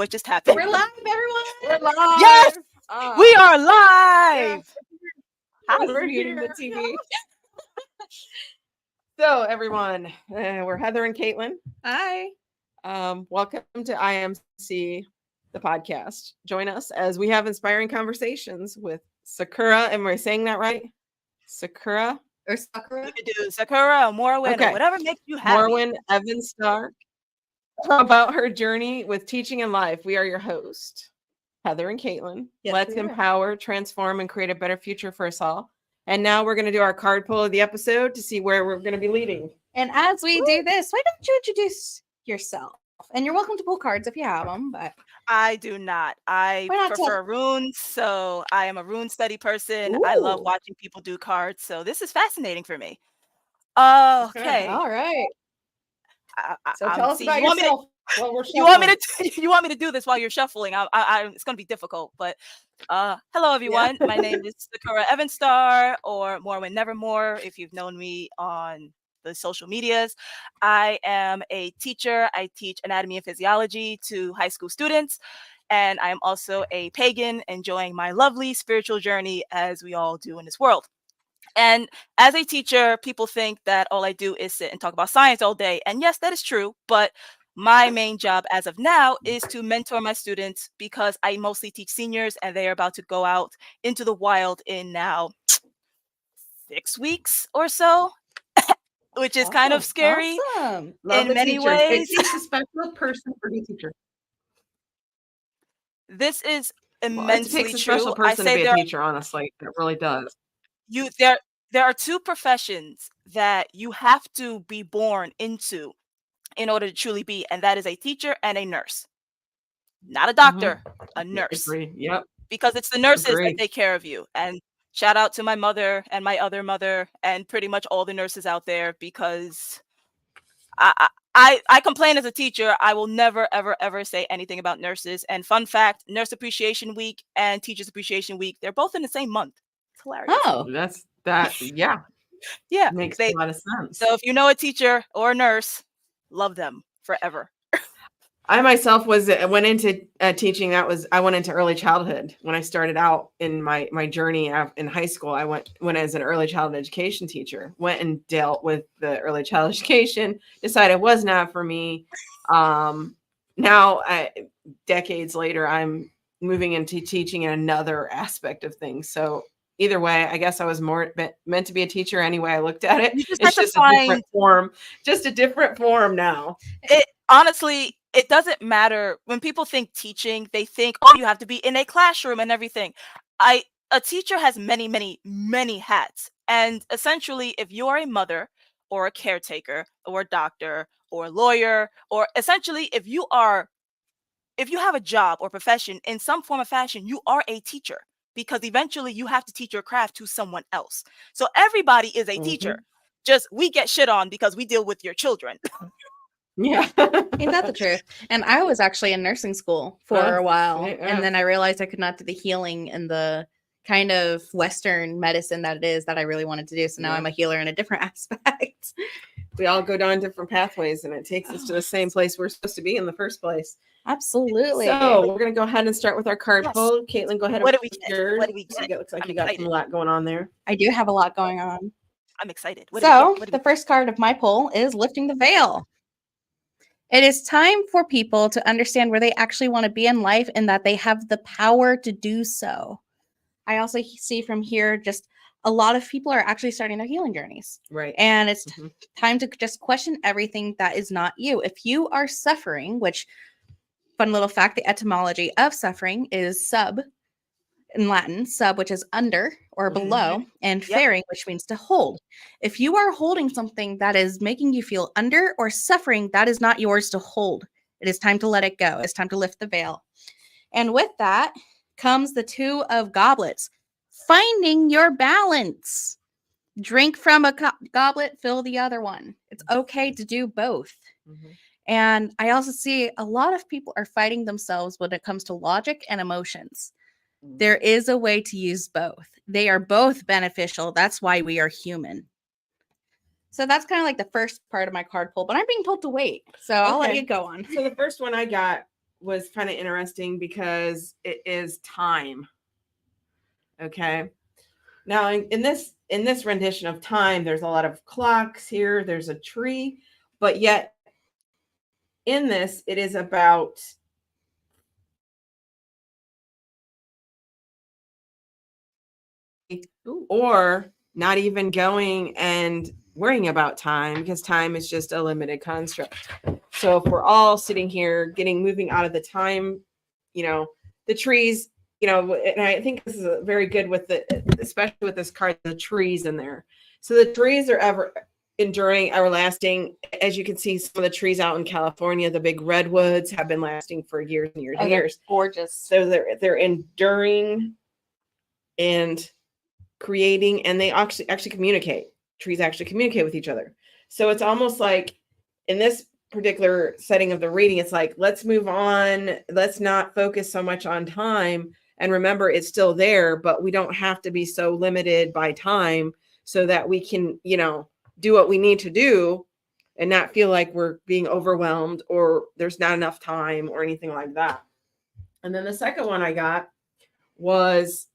what just happened. We're live, everyone. We're live. Yes, we are live. Hi, we're muting the TV. So, everyone, we're Heather and Caitlin. Hi. Welcome to IMC, the podcast. Join us as we have inspiring conversations with Sakura. Am I saying that right? Sakura? Or Sakura? You could do Sakura or Morwen or whatever makes you happy. Morwen Evanstar. About her journey with teaching in life. We are your host, Heather and Caitlin. Yes, Let's empower, transform, and create a better future for us all. And now we're going to do our card pull of the episode to see where we're going to be leading. And as we do this, why don't you introduce yourself? And you're welcome to pull cards if you have them, but I do not. I prefer runes, so I am a rune study person. I love watching people do cards, so this is fascinating for me. Okay. All right. So tell us about yourself. You want me to do this while you're shuffling? It's going to be difficult, but hello everyone. My name is Sakura Evanstar, or Morwen Nevermore if you've known me on the social medias. I am a teacher. I teach anatomy and physiology to high school students, and I am also a pagan enjoying my lovely spiritual journey as we all do in this world. And as a teacher, people think that all I do is sit and talk about science all day. And yes, that is true. But my main job as of now is to mentor my students, because I mostly teach seniors and they are about to go out into the wild in now 6 weeks or so, which is kind of scary in many ways. It takes a special person for the teacher. This is immensely it takes a special person to be a teacher, honestly. It really does. There are two professions that you have to be born into in order to truly be, and that is a teacher and a nurse. Not a doctor, a nurse. Yep. Because it's the nurses that take care of you. And shout out to my mother and my other mother and pretty much all the nurses out there, because I complain as a teacher. I will never, ever, ever say anything about nurses. And fun fact, Nurse Appreciation Week and Teachers Appreciation Week, they're both in the same month. It's hilarious. Oh, yeah. Makes a lot of sense. So if you know a teacher or a nurse, love them forever. I myself went into teaching. I went into early childhood when I started out in my journey in high school. I went as an early childhood education teacher, went and dealt with the early childhood education, decided it was not for me. Now, decades later, I'm moving into teaching in another aspect of things. So either way, I guess I was more meant to be a teacher anyway. I looked at it. It's just a different form. Just a different form now. Honestly, it doesn't matter. When people think teaching, they think, oh, you have to be in a classroom and everything. A teacher has many, many, many hats. And essentially, if you're a mother or a caretaker or a doctor or a lawyer, or essentially if you have a job or profession in some form of fashion, you are a teacher, because eventually you have to teach your craft to someone else. So everybody is a teacher. Just we get shit on because we deal with your children. Yeah. Ain't that the truth? And I was actually in nursing school for a while. And then I realized I could not do the healing and the kind of Western medicine that it is that I really wanted to do. So now I'm a healer in a different aspect. We all go down different pathways, and it takes us to the same place we're supposed to be in the first place. Absolutely. So we're going to go ahead and start with our card pull. Caitlin, go ahead. What do we get? It looks like you got a lot going on there. I do have a lot going on. I'm excited. The first card of my pull is Lifting the Veil. It is time for people to understand where they actually want to be in life and that they have the power to do so. I also see from here just a lot of people are actually starting their healing journeys. Right. And it's time to just question everything that is not you. If you are suffering, which, fun little fact, the etymology of suffering is sub in Latin, sub, which is under or below, and faring, which means to hold. If you are holding something that is making you feel under or suffering, that is not yours to hold. It is time to let it go. It's time to lift the veil. And with that comes the Two of Goblets. Finding your balance. Drink from a goblet, fill the other one. It's okay to do both. And I also see a lot of people are fighting themselves when it comes to logic and emotions. There is a way to use both. They are both beneficial. That's why we are human. So that's kind of like the first part of my card pull, but I'm being told to wait. So I'll let you go on. So the first one I got was kind of interesting because it is time. Okay. Now in this rendition of time, there's a lot of clocks here. There's a tree, but yet in this, it is about or not even going and worrying about time, because time is just a limited construct. So if we're all sitting here moving out of the time, the trees, and I think this is very good with especially with this card, the trees in there. So the trees are ever enduring, everlasting. As you can see, some of the trees out in California, the big redwoods, have been lasting for years and years and years. Gorgeous. So they're enduring and creating, and they actually communicate. Trees actually communicate with each other. So it's almost like in this particular setting of the reading, it's like, let's move on. Let's not focus so much on time. And remember, it's still there, but we don't have to be so limited by time, so that we can, do what we need to do and not feel like we're being overwhelmed or there's not enough time or anything like that. And then the second one I got was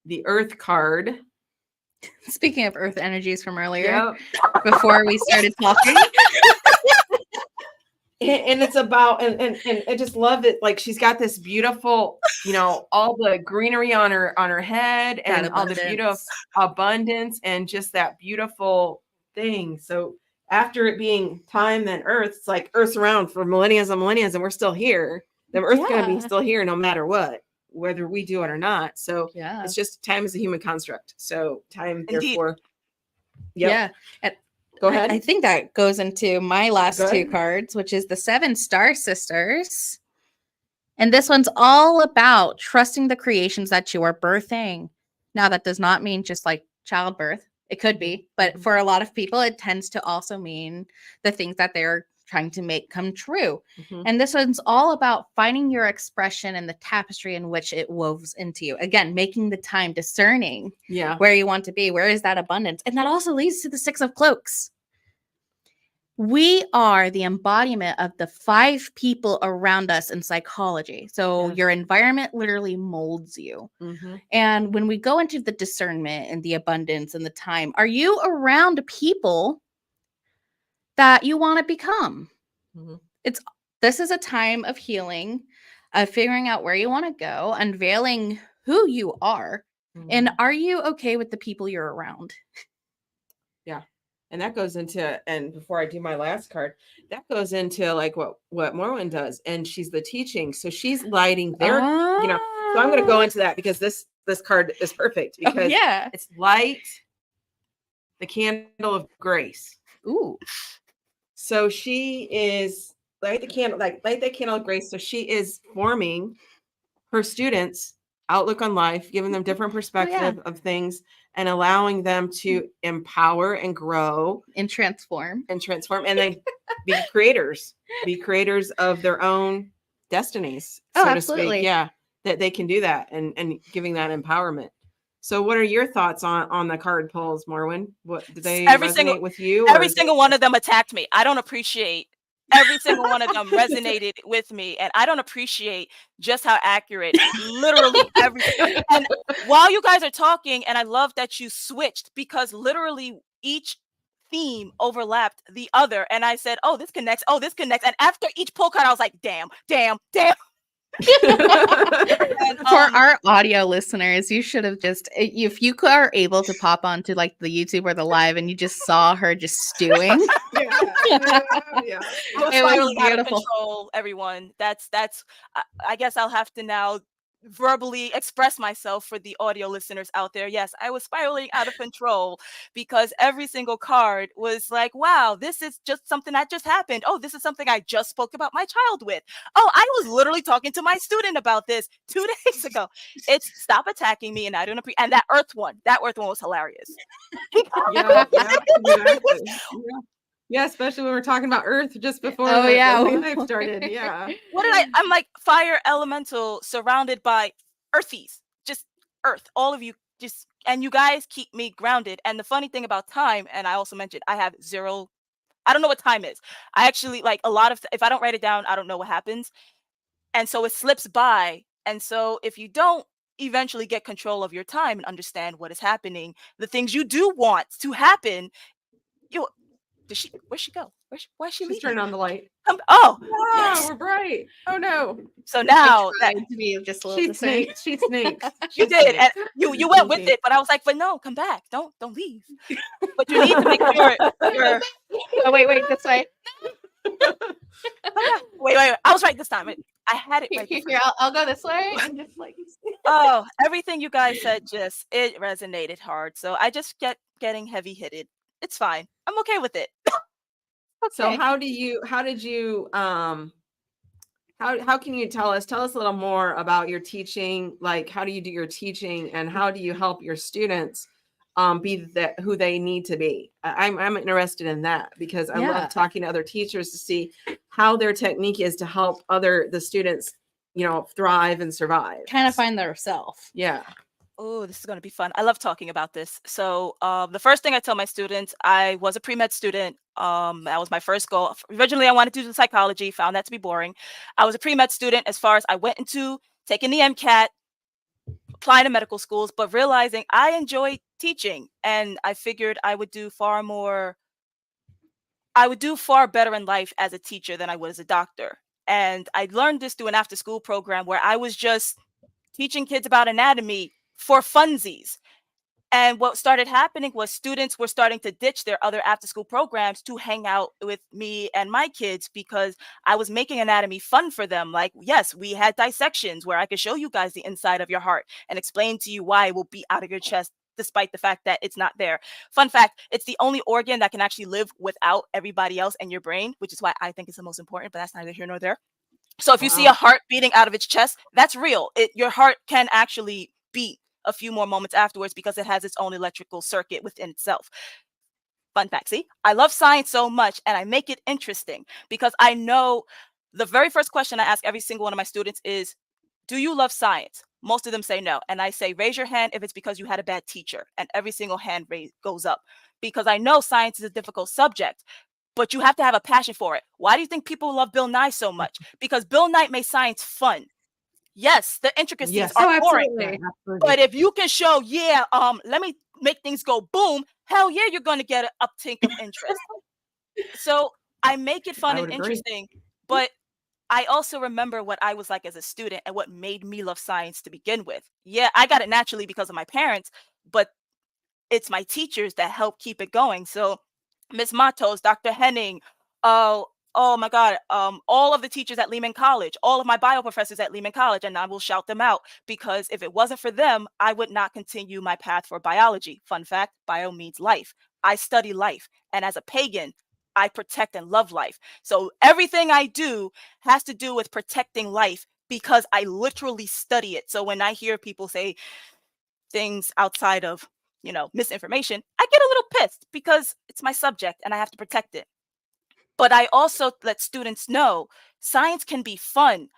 the Earth card. Speaking of Earth energies from earlier, Yep. before we started talking. And it's about, and I just love it. Like, she's got this beautiful, all the greenery on her head, and all the beautiful abundance, and just that beautiful thing. So after it being time, then Earth, it's like Earth's around for millennia and millennia, and we're still here. The Earth's going to be still here no matter what, whether we do it or not. So it's just, time is a human construct. So time, Indeed. therefore. Yep. Yeah. Go ahead. I think that goes into my last two cards, which is the 7 Star Sisters. And this one's all about trusting the creations that you are birthing. Now, that does not mean just like childbirth. It could be, but for a lot of people, it tends to also mean the things that they're trying to make come true. Mm-hmm. And this one's all about finding your expression and the tapestry in which it woves into you. Again, making the time, discerning where you want to be. Where is that abundance? And that also leads to the 6 of Cloaks. We are the embodiment of the 5 people around us in psychology. So your environment literally molds you. Mm-hmm. And when we go into the discernment and the abundance and the time, are you around people that you want to become? Mm-hmm. This is a time of healing, of figuring out where you want to go, unveiling who you are. Mm-hmm. And are you okay with the people you're around? Yeah. And that goes into, and before I do my last card, that goes into like what Morwen does. And she's the teaching. So she's lighting their, so I'm going to go into that because this card is perfect because it's light the candle of grace. Ooh. So she is light the candle of grace. So she is forming her students' outlook on life, giving them different perspective of things, and allowing them to empower and grow and transform, and then be creators of their own destinies, so to speak. Yeah, that they can do that, and giving that empowerment. So what are your thoughts on the card pulls, Morwen? What did they resonate with you? Every single one of them attacked me. I don't appreciate every single one of them resonated with me, and I don't appreciate just how accurate literally everything. And while you guys are talking, and I love that you switched, because literally each theme overlapped the other, and I said, oh, this connects, and after each pull card I was like, damn. And, for our audio listeners, you should have just, if you are able to pop onto like the YouTube or the live and you just saw her just stewing. It was beautiful. Out of control, everyone. That's I guess I'll have to now verbally express myself for the audio listeners out there. Yes, I was spiraling out of control because every single card was like, wow, this is just something that just happened. Oh, this is something I just spoke about my child with. Oh, I was literally talking to my student about this 2 days ago. It's stop attacking me, and I don't appreciate. And that earth one was hilarious. Yeah, especially when we're talking about Earth just before the live started. Yeah. I'm like fire elemental surrounded by earthies, just Earth. All of you and you guys keep me grounded. And the funny thing about time, and I also mentioned, I have 0, I don't know what time is. I actually like a lot of, if I don't write it down, I don't know what happens. And so it slips by. And so if you don't eventually get control of your time and understand what is happening, the things you do want to happen, you where'd she go? Why's she She's leaving? turning on the light. Oh, Oh, yes. we're bright. Oh no. So I now that tried to be just a little She discerning. snakes. She snakes. you She did, and snakes. you went with Sneaky. it, but I was like, but no, come back. Don't leave. But you need to make sure you're Oh, wait, this way. oh, yeah. Wait. I was right this time. I had it right the first Here, I'll go this way. And just like Oh, everything you guys said it resonated hard. So I just getting heavy hitted. It's fine. I'm okay with it. So okay. how did you how can you tell us a little more about your teaching? Like, how do you do your teaching, and how do you help your students be who they need to be? I'm interested in that, because I Yeah. love talking to other teachers to see how their technique is to help the students, thrive and survive. kind of find their self. Yeah. Oh, this is going to be fun. I love talking about this. So the first thing I tell my students, I was a pre-med student. That was my first goal. Originally, I wanted to do psychology, found that to be boring. I was a pre-med student as far as I went into taking the MCAT, applying to medical schools, but realizing I enjoy teaching, and I figured I would do far better in life as a teacher than I would as a doctor. And I learned this through an after-school program where I was just teaching kids about anatomy for funsies. And what started happening was students were starting to ditch their other after school programs to hang out with me and my kids, because I was making anatomy fun for them. Like, yes, we had dissections where I could show you guys the inside of your heart and explain to you why it will be out of your chest despite the fact that it's not there. Fun fact, it's the only organ that can actually live without everybody else in your brain, which is why I think it's the most important, but that's neither here nor there. So if you see a heart beating out of its chest, that's real. Your heart can actually beat a few more moments afterwards because it has its own electrical circuit within itself. Fun fact. See, I love science so much, and I make it interesting because I know the very first question I ask every single one of my students is, do you love science? Most of them say no. And I say, raise your hand if it's because you had a bad teacher. And every single hand goes up, because I know science is a difficult subject, but you have to have a passion for it. Why do you think people love Bill Nye so much? Because Bill Nye made science fun. Yes, the intricacies Yes. are Oh, boring. absolutely. But if you can show, let me make things go boom, hell yeah, you're going to get an uptick of interest. So I make it fun I and would agree. interesting, but I also remember what I was like as a student and what made me love science to begin with. Yeah, I got it naturally because of my parents, but it's my teachers that help keep it going. So Miss Matos, Dr. Henning, oh my God, all of the teachers at Lehman College, all of my bio professors at Lehman College, and I will shout them out, because if it wasn't for them, I would not continue my path for biology. Fun fact, bio means life. I study life, and as a pagan, I protect and love life. So everything I do has to do with protecting life, because I literally study it. So when I hear people say things outside of, misinformation, I get a little pissed because it's my subject and I have to protect it. But I also let students know science can be fun,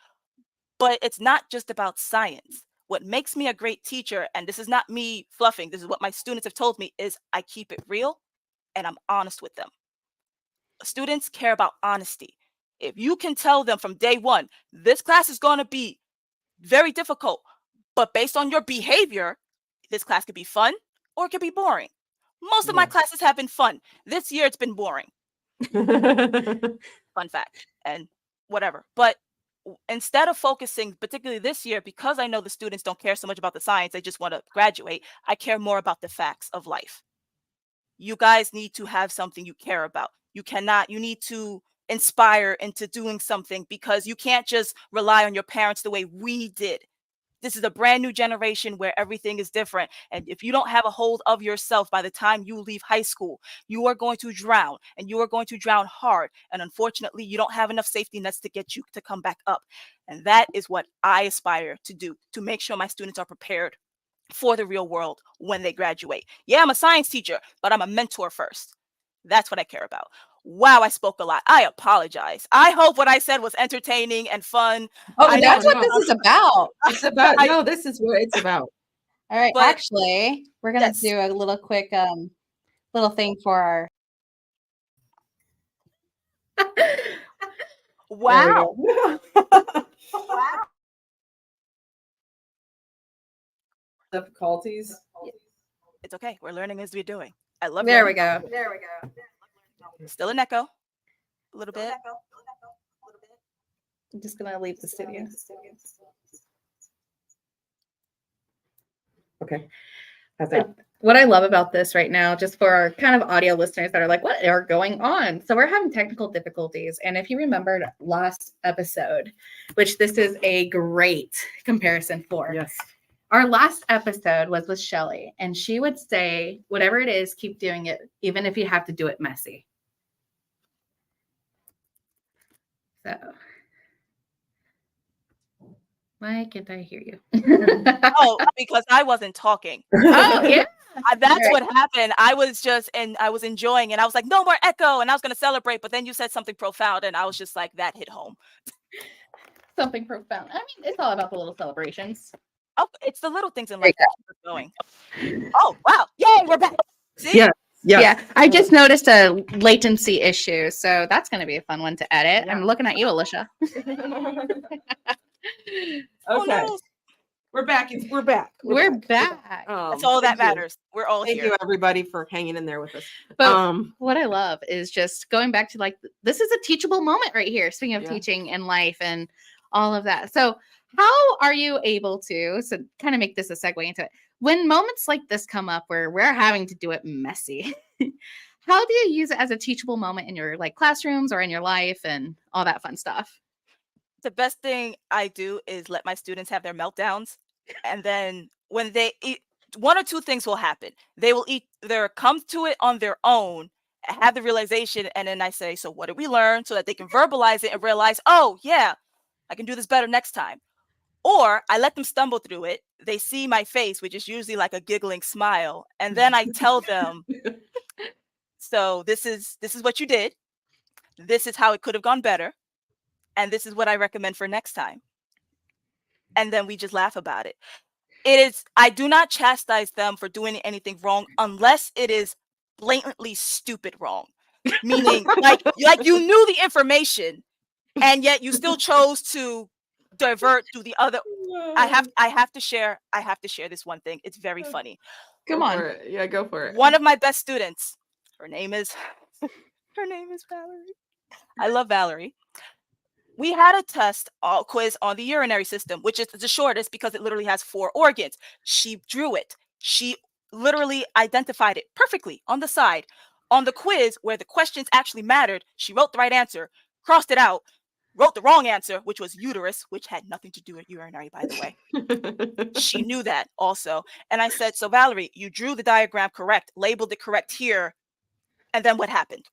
but it's not just about science. What makes me a great teacher, and this is not me fluffing, this is what my students have told me, is I keep it real and I'm honest with them. Students care about honesty. If you can tell them from day one, this class is going to be very difficult, but based on your behavior, this class could be fun or it could be boring. Most of my classes have been fun. This year it's been boring. Fun fact, and whatever. But instead of focusing, particularly this year, because I know the students don't care so much about the science, they just want to graduate, I care more about the facts of life. You guys need to have something you care about. You need to inspire into doing something, because you can't just rely on your parents the way we did. This is a brand new generation where everything is different. And if you don't have a hold of yourself by the time you leave high school, you are going to drown, and you are going to drown hard. And unfortunately, you don't have enough safety nets to get you to come back up. And that is what I aspire to do, to make sure my students are prepared for the real world when they graduate. Yeah, I'm a science teacher, but I'm a mentor first. That's what I care about. Wow, I spoke a lot. I apologize. I hope what I said was entertaining and fun. Oh, that's what this is about. It's about this is what it's about. All right, But- actually, we're gonna do a little quick little thing for our Wow. Difficulties. It's okay. We're learning as we're doing. I love There we learning. go. Still an echo. A little bit. I'm just gonna leave the studio. Okay. How's that? What I love about this right now, just for our kind of audio listeners that are like, what are going on? So we're having technical difficulties. And if you remembered last episode, which this is a great comparison for. Yes. Our last episode was with Shelly, and she would say, whatever it is, keep doing it, even if you have to do it messy. So, why can't I hear you? Oh, because I wasn't talking. Oh, yeah. That's what happened. I was enjoying it. I was like, no more echo. And I was going to celebrate. But then you said something profound. And I was just like, that hit home. Something profound. I mean, it's all about the little celebrations. Oh, it's the little things in life that keep us going. Oh, wow. Yay, we're back. See? Yeah. Yeah. I just noticed a latency issue. So that's going to be a fun one to edit. Yeah. I'm looking at you, Alicia. Oh, Okay. no. We're back. We're back. We're back. That's all that thank you. matters. We're all Thank here. you, everybody, for hanging in there with us. But what I love is just going back to like, this is a teachable moment right here. Speaking of teaching and life and all of that. So how are you able to, so kind of make this a segue into it, when moments like this come up where we're having to do it messy, how do you use it as a teachable moment in your like classrooms or in your life and all that fun stuff? The best thing I do is let my students have their meltdowns. And then when they eat, one or two things will happen. They will either come to it on their own, have the realization, and then I say, so what did we learn? So that they can verbalize it and realize, oh, yeah, I can do this better next time. Or I let them stumble through it. They see my face, which is usually like a giggling smile. And then I tell them, so this is what you did. This is how it could have gone better. And this is what I recommend for next time. And then we just laugh about it. I do not chastise them for doing anything wrong unless it is blatantly stupid wrong. Meaning like you knew the information and yet you still chose to divert to the other. I have to share this one thing. It's very funny. Come on. Yeah, go for it. One of my best students, her name is Valerie. I love Valerie. We had a test quiz on the urinary system, which is the shortest because it literally has 4 organs. She drew it. She literally identified it perfectly on the side. On the quiz, where the questions actually mattered, she wrote the right answer, crossed it out, wrote the wrong answer, which was uterus, which had nothing to do with urinary, by the way. She knew that also. And I said, so Valerie, you drew the diagram correct, labeled it correct here. And then what happened?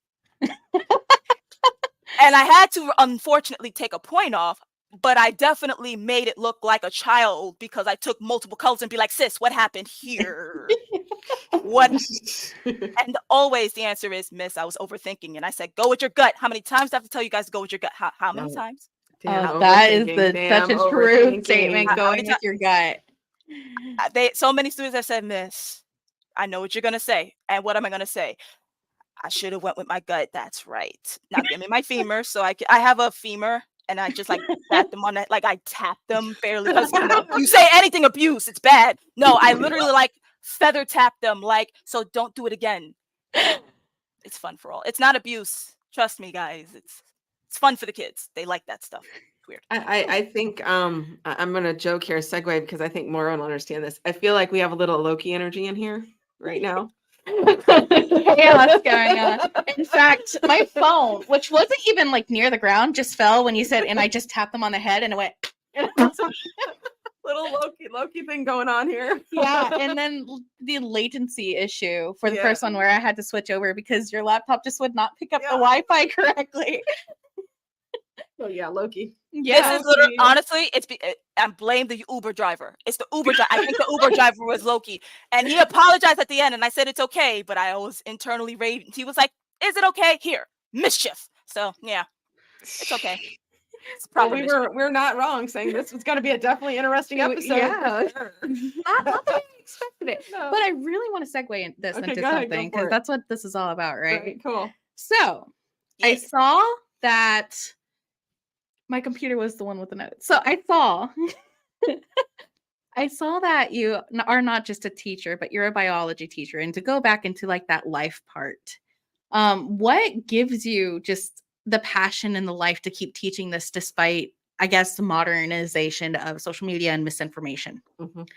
And I had to, unfortunately, take a point off, but I definitely made it look like a child because I took multiple colors and be like, sis, what happened here? What? And always the answer is, miss, I was overthinking. And I said, go with your gut. How many times do I have to tell you guys to go with your gut? How many times? That is such a true statement, going with your gut. So many students have said, miss, I know what you're going to say. And what am I going to say? I should have went with my gut. That's right. Now give me my femur. So I have a femur and I just like tap them on that. Like I tap them barely. You say anything abuse, it's bad. No, I literally like feather tap them. Like, so don't do it again. It's fun for all. It's not abuse. Trust me, guys. It's fun for the kids. They like that stuff. It's weird. I think I'm going to joke here, segue, because I think Morwen will understand this. I feel like we have a little Loki energy in here right now. Chaos going on. In fact, my phone, which wasn't even like near the ground, just fell when you said, and I just tapped them on the head and it went. Little Loki thing going on here. Yeah, and then the latency issue for the first one where I had to switch over because your laptop just would not pick up the Wi-Fi correctly. Oh yeah, Loki. Yeah, this is literally, honestly, I blame the Uber driver. It's the Uber driver. I think the Uber driver was Loki, and he apologized at the end, and I said it's okay, but I was internally raving. He was like, "Is it okay? Here, mischief." So yeah, it's okay. It's probably we're not wrong saying this was going to be a definitely interesting episode. Yeah, not that I expected it, but I really want to segue into something because that's what this is all about, right? Cool. So I saw that My computer was the one with the notes. So I saw I saw that you are not just a teacher, but you're a biology teacher. And to go back into like that life part, what gives you just the passion and the life to keep teaching this despite, I guess, the modernization of social media and misinformation? Mhm.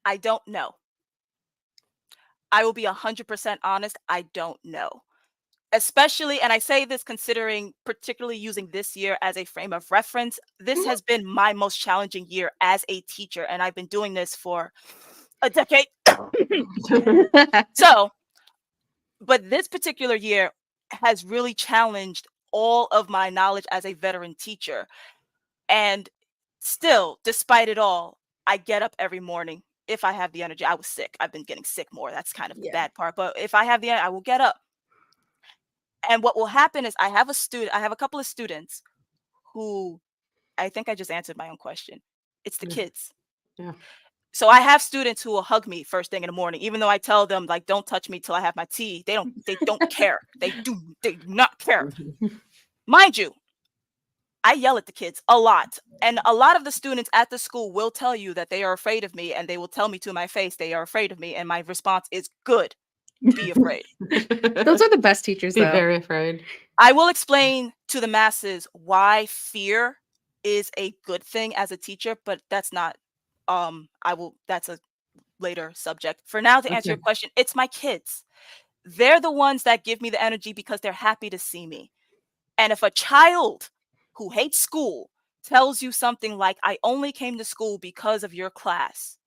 I don't know. I will be 100% honest. I don't know. Especially, and I say this considering particularly using this year as a frame of reference, this has been my most challenging year as a teacher, and I've been doing this for a decade. So, but this particular year has really challenged all of my knowledge as a veteran teacher. And still, despite it all, I get up every morning. If I have the energy, I was sick. I've been getting sick more. That's kind of the Yeah. bad part. But if I have the, I will get up. And what will happen is I have a couple of students who I think I just answered my own question. It's the Yeah. kids. Yeah. So I have students who will hug me first thing in the morning, even though I tell them like, don't touch me till I have my tea. They don't care. They do not care. Mhm. Mind you, I yell at the kids a lot. And a lot of the students at the school will tell you that they are afraid of me, and they will tell me to my face they are afraid of me. And my response is good. Be afraid. Those are the best teachers, Be though. very afraid. I will explain to the masses why fear is a good thing as a teacher, but that's not that's a later subject. For now, to answer your Okay. question, it's my kids. They're the ones that give me the energy because they're happy to see me. And if a child who hates school tells you something like, I only came to school because of your class,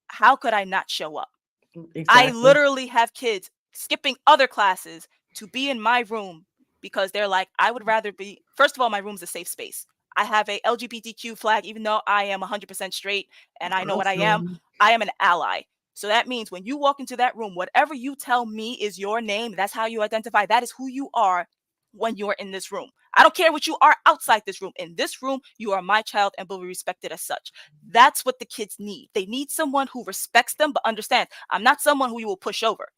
how could I not show up? I Exactly. literally have kids skipping other classes to be in my room because they're like, I would rather be, first of all, my room's a safe space. I have a LGBTQ flag, even though I am 100% straight and I know what I am, Awesome. I am an ally. So that means when you walk into that room, whatever you tell me is your name, that's how you identify. That is who you are when you are in this room. I don't care what you are outside this room. In this room, you are my child and will be respected as such. That's what the kids need. They need someone who respects them, but understand I'm not someone who you will push over.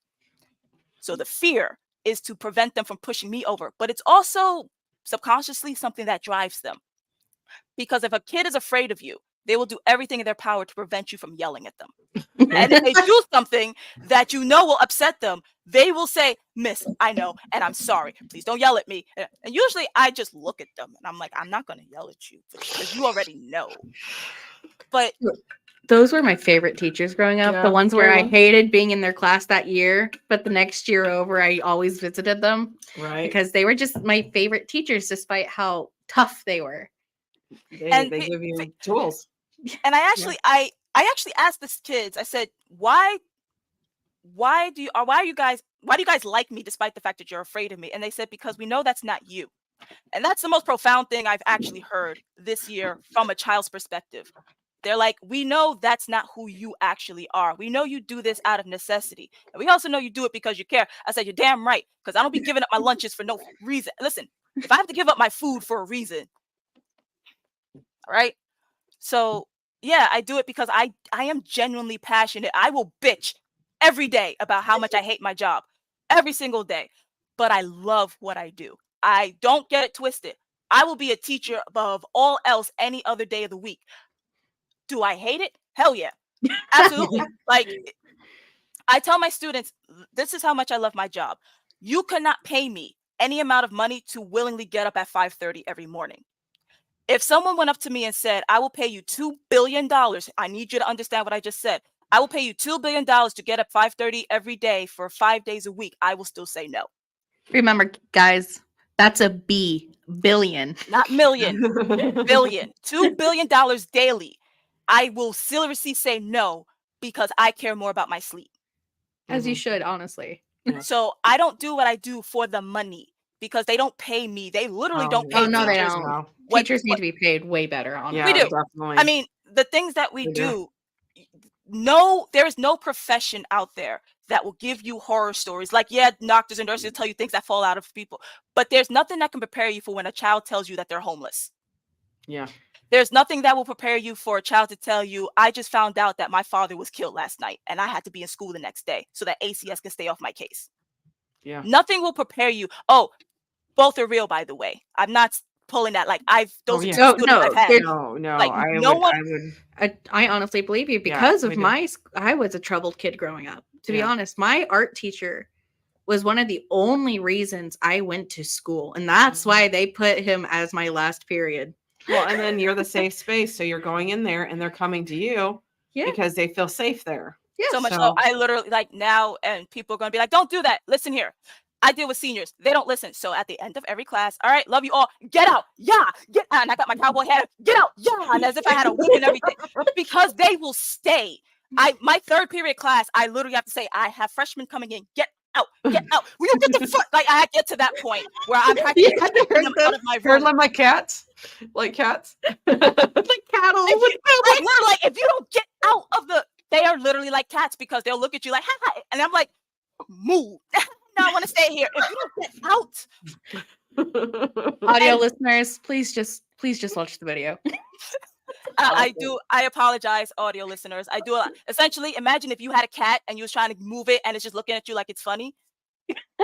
So the fear is to prevent them from pushing me over, but it's also subconsciously something that drives them. Because if a kid is afraid of you, they will do everything in their power to prevent you from yelling at them. And if they do something that you know will upset them, they will say, Miss, I know, and I'm sorry. Please don't yell at me. And usually I just look at them and I'm like, I'm not going to yell at you because you already know. But those were my favorite teachers growing up. Yeah, The ones where I yeah. hated being in their class that year, but the next year over, I always visited them Right. because they were just my favorite teachers, despite how tough they were. And They give you tools. And I actually asked the kids, I said, why do you guys like me despite the fact that you're afraid of me? And they said, because we know that's not you. And that's the most profound thing I've actually heard this year from a child's perspective. They're like, we know that's not who you actually are. We know you do this out of necessity. And we also know you do it because you care. I said, you're damn right, because I don't be giving up my lunches for no reason. Listen, if I have to give up my food for a reason, all right? So yeah, I do it because I am genuinely passionate. I will bitch every day about how much I hate my job every single day, but I love what I do. I don't get it twisted. I will be a teacher above all else any other day of the week. Do I hate it? Hell yeah. Absolutely. Like I tell my students, this is how much I love my job. You cannot pay me any amount of money to willingly get up at 5:30 every morning. If someone went up to me and said, I will pay you $2 billion, I need you to understand what I just said. I will pay you $2 billion to get up 5:30 every day for 5 days a week. I will still say no. Remember, guys, that's a billion. Not million, billion. $2 billion daily. I will seriously say no because I care more about my sleep. As you should, honestly. So I don't do what I do for the money because they don't pay me. They literally don't pay Oh, no, they teachers. don't. No. Teachers need to be paid way better, honestly. Yeah, We do. definitely. I mean, the things that we do, there is no profession out there that will give you horror stories. Like, yeah, doctors and nurses tell you things that fall out of people, but there's nothing that can prepare you for when a child tells you that they're homeless. Yeah. There's nothing that will prepare you for a child to tell you, I just found out that my father was killed last night and I had to be in school the next day so that ACS can stay off my case. Yeah. Nothing will prepare you. Oh, both are real, by the way. I'm not pulling that. Like those are yeah. two No, students I've had. No, Like I no would, one. I honestly believe you Yeah, because we of do. I was a troubled kid growing up. To be Yeah. honest, my art teacher was one of the only reasons I went to school, and that's why they put him as my last period. Well, and then you're the safe space, so you're going in there, and they're coming to you Yeah. because they feel safe there. Yes. So much so, So- I literally like now, and people are going to be like, "Don't do that. Listen here." I deal with seniors. They don't listen. So at the end of every class, all right, love you all. Get out. Yeah. Get out. And I got my cowboy hat. Get out. Yeah. And as if I had a whip and everything. Because they will stay. My third period class, I literally have to say, I have freshmen coming in. Get out. Get out. Will you get the fuck? Like I get to that point where I'm practically kicking them out of my room. Heard like cats? Like cats? Like cattle. Like literally, like if you don't get out of they are literally like cats because they'll look at you like, hi, and I'm like, move. No, I want to stay here. If you don't get out, Audio listeners, please just watch the video. I apologize, audio listeners. I do essentially imagine if you had a cat and you was trying to move it and it's just looking at you like it's funny.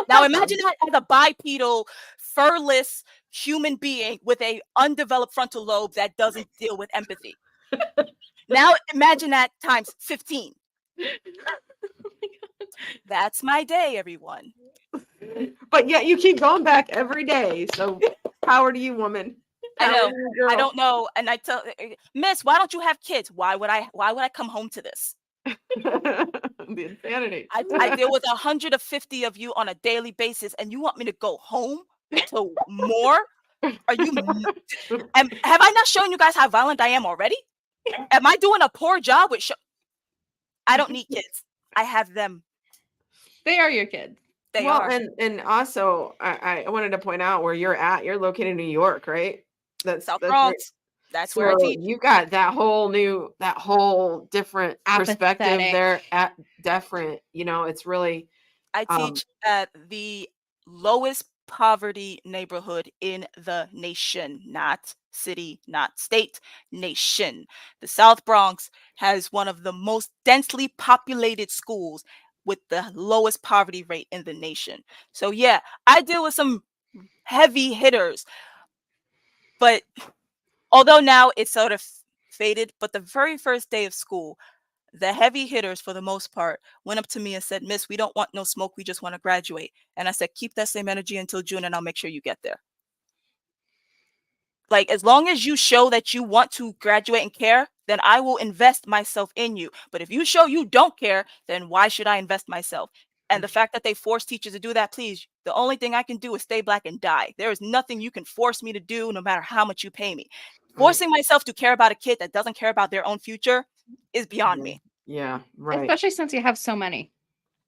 Now imagine that as a bipedal, furless human being with a undeveloped frontal lobe that doesn't deal with empathy. Now imagine that times 15. That's my day, everyone. But yet you keep going back every day. So power to you, woman. I know. Power to you, girl. I don't know. And I tell Miss, why don't you have kids? Why would I come home to this? The insanity. I deal with 150 of you on a daily basis, and you want me to go home to more? Are you? And have I not shown you guys how violent I am already? Am I doing a poor job with? I don't need kids. I have them. They are your kids. They well, are. and also I wanted to point out where you're at. You're located in New York, right? That's South Bronx. That's where I teach. You got that whole different perspective Apathetic. there. Different, it's really. I teach at the lowest poverty neighborhood in the nation, not city, not state, nation. The South Bronx has one of the most densely populated schools with the lowest poverty rate in the nation. So yeah, I deal with some heavy hitters. But although now it's sort of faded, but the very first day of school, the heavy hitters, for the most part, went up to me and said, "Miss, we don't want no smoke. We just want to graduate." And I said, "Keep that same energy until June, and I'll make sure you get there." Like, as long as you show that you want to graduate and care, then I will invest myself in you. But if you show you don't care, then why should I invest myself? And the fact that they force teachers to do that, please, the only thing I can do is stay black and die. There is nothing you can force me to do, no matter how much you pay me. Forcing myself to care about a kid that doesn't care about their own future is beyond me. Yeah, right. Especially since you have so many.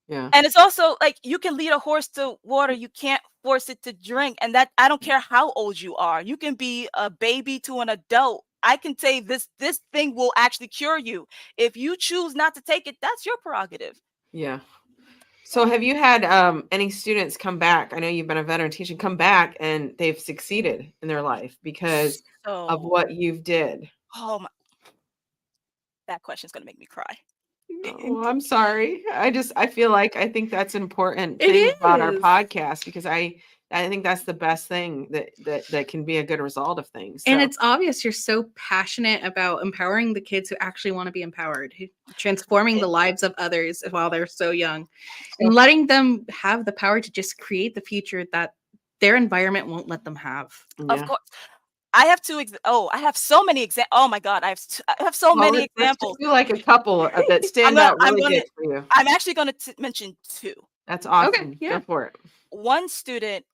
Yeah. And it's also like, you can lead a horse to water, you can't force it to drink. And that, I don't care how old you are. You can be a baby to an adult. I can say this thing will actually cure you. If you choose not to take it, that's your prerogative. Yeah. So have you had any students come back? I know you've been a veteran teaching, come back and they've succeeded in their life because of what you've did. Oh my, that question's gonna make me cry. Oh, I'm sorry. I feel like I think that's an important It thing about our is. podcast because I think that's the best thing that can be a good result of things. And So, it's obvious you're so passionate about empowering the kids who actually want to be empowered, transforming the lives of others while they're so young, and letting them have the power to just create the future that their environment won't let them have. Of course. I have I have so many examples. Oh my God, I have so many examples. I feel like a couple that stand out really good for you. I'm actually going to mention two. That's awesome. Okay, yeah. Go for it. One student,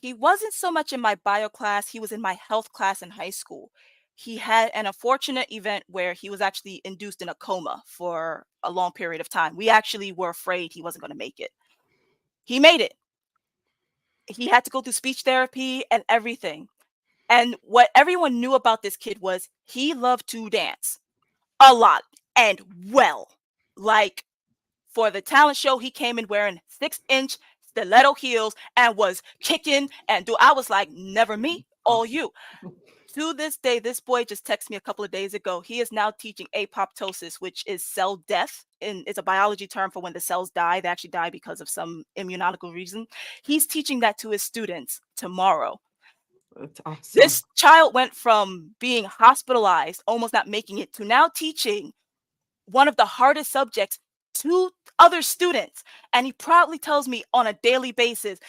he wasn't so much in my bio class. He was in my health class in high school. He had an unfortunate event where he was actually induced in a coma for a long period of time. We actually were afraid he wasn't going to make it. He made it. He had to go through speech therapy and everything. And what everyone knew about this kid was he loved to dance a lot and well. Like, for the talent show, he came in wearing 6-inch stiletto heels and was kicking and I was like, never me, all you. To this day, this boy just texted me a couple of days ago. He is now teaching apoptosis, which is cell death, and it's a biology term for when the cells die. They actually die because of some immunological reason. He's teaching that to his students tomorrow. That's awesome. This child went from being hospitalized, almost not making it, to now teaching one of the hardest subjects to other students. And he proudly tells me on a daily basis,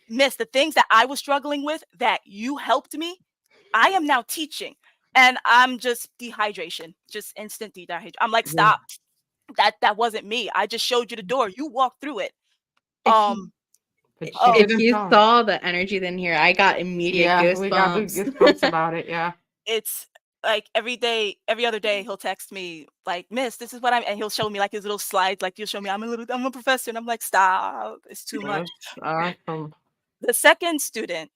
Miss, the things that I was struggling with that you helped me, I am now teaching. And I'm just dehydration, just instant dehydration. I'm like, stop. That wasn't me. I just showed you the door. You walked through it. If you saw the energy in here, I got immediate goosebumps. We got the goosebumps about it. Yeah. It's like every other day, he'll text me like, Miss, this is what and he'll show me like his little slides. Like he'll show me, I'm a professor. And I'm like, stop. It's too much. Awesome. The second student,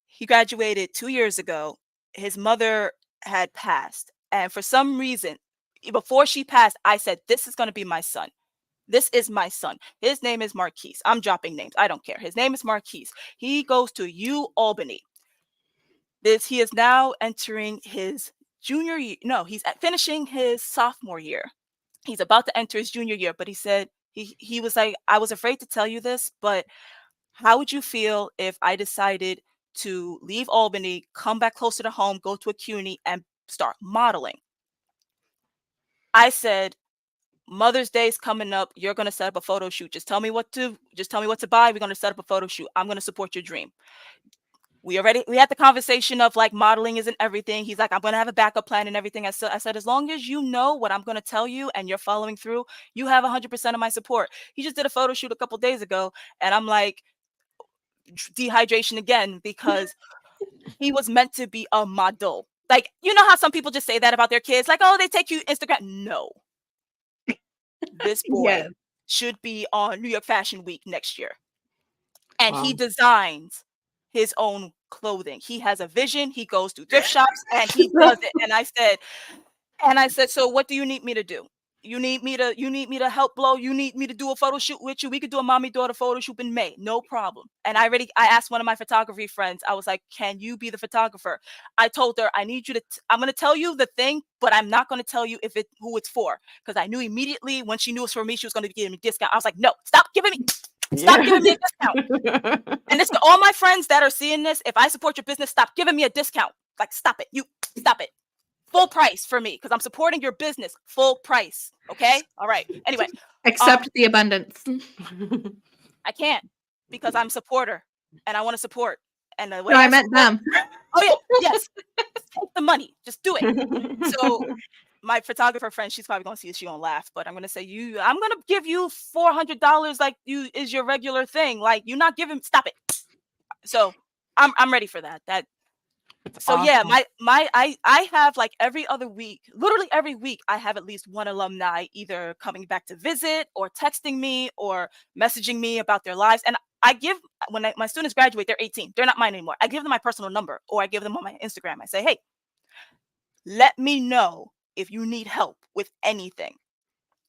he graduated 2 years ago. His mother had passed. And for some reason, before she passed, I said, this is going to be my son. This is my son. His name is Marquise. I'm dropping names. I don't care. His name is Marquise. He goes to Albany. He is now entering his junior year. No, he's finishing his sophomore year. He's about to enter his junior year, but he said, he was like, I was afraid to tell you this, but how would you feel if I decided to leave Albany, come back closer to home, go to a CUNY, and start modeling? I said, Mother's Day is coming up. You're going to set up a photo shoot. Just tell me what to buy. We're going to set up a photo shoot. I'm going to support your dream. We had the conversation of like modeling isn't everything. He's like, I'm going to have a backup plan and everything. I said, as long as you know what I'm going to tell you and you're following through, you have 100% of my support. He just did a photo shoot a couple days ago. And I'm like, dehydration again, because he was meant to be a model. Like, you know how some people just say that about their kids? Like, oh, they take you Instagram. No. This boy should be on New York Fashion Week next year. And he designs his own clothing. He has a vision. He goes to thrift shops and he does it. And I said, so what do you need me to do? You need me to help blow. You need me to do a photo shoot with you. We could do a mommy daughter photo shoot in May. No problem. And I asked one of my photography friends, I was like, can you be the photographer? I told her, I need you to, I'm going to tell you the thing, but I'm not going to tell you who it's for. Because I knew immediately when she knew it was for me, she was going to give me a discount. I was like, no, stop giving me a discount. And it's to all my friends that are seeing this. If I support your business, stop giving me a discount. Like, stop it. You stop it. Full price for me, because I'm supporting your business. Full price. Okay? All right. Anyway. Accept the abundance. I can't, because I'm a supporter and I want to support. And the way I meant them. Oh, yeah. Yes. Take the money. Just do it. So my photographer friend, she's probably going to see this. She won't laugh, but I'm going to say, I'm going to give you $400 like you is your regular thing. Like, you're not giving, stop it. So I'm ready for that. So awesome. Yeah, I have like every other week, literally every week, I have at least one alumni either coming back to visit or texting me or messaging me about their lives. And I give, when my students graduate, they're 18. They're not mine anymore. I give them my personal number or I give them on my Instagram. I say, hey, let me know if you need help with anything.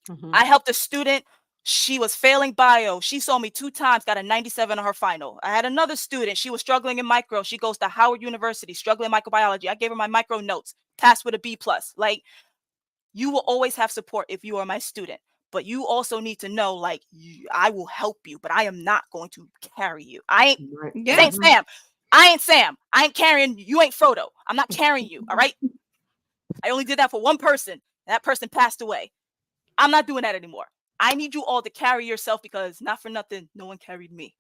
Mm-hmm. I helped a student. She was failing bio. She saw me 2 times, got a 97 on her final. I had another student. She was struggling in micro. She goes to Howard University, struggling in microbiology. I gave her my micro notes, passed with a B+. Like, you will always have support if you are my student. But you also need to know, like, I will help you, but I am not going to carry you. I ain't Sam. I ain't Sam. I ain't carrying you. You ain't Frodo. I'm not carrying you. All right. I only did that for one person. That person passed away. I'm not doing that anymore. I need you all to carry yourself, because not for nothing, no one carried me.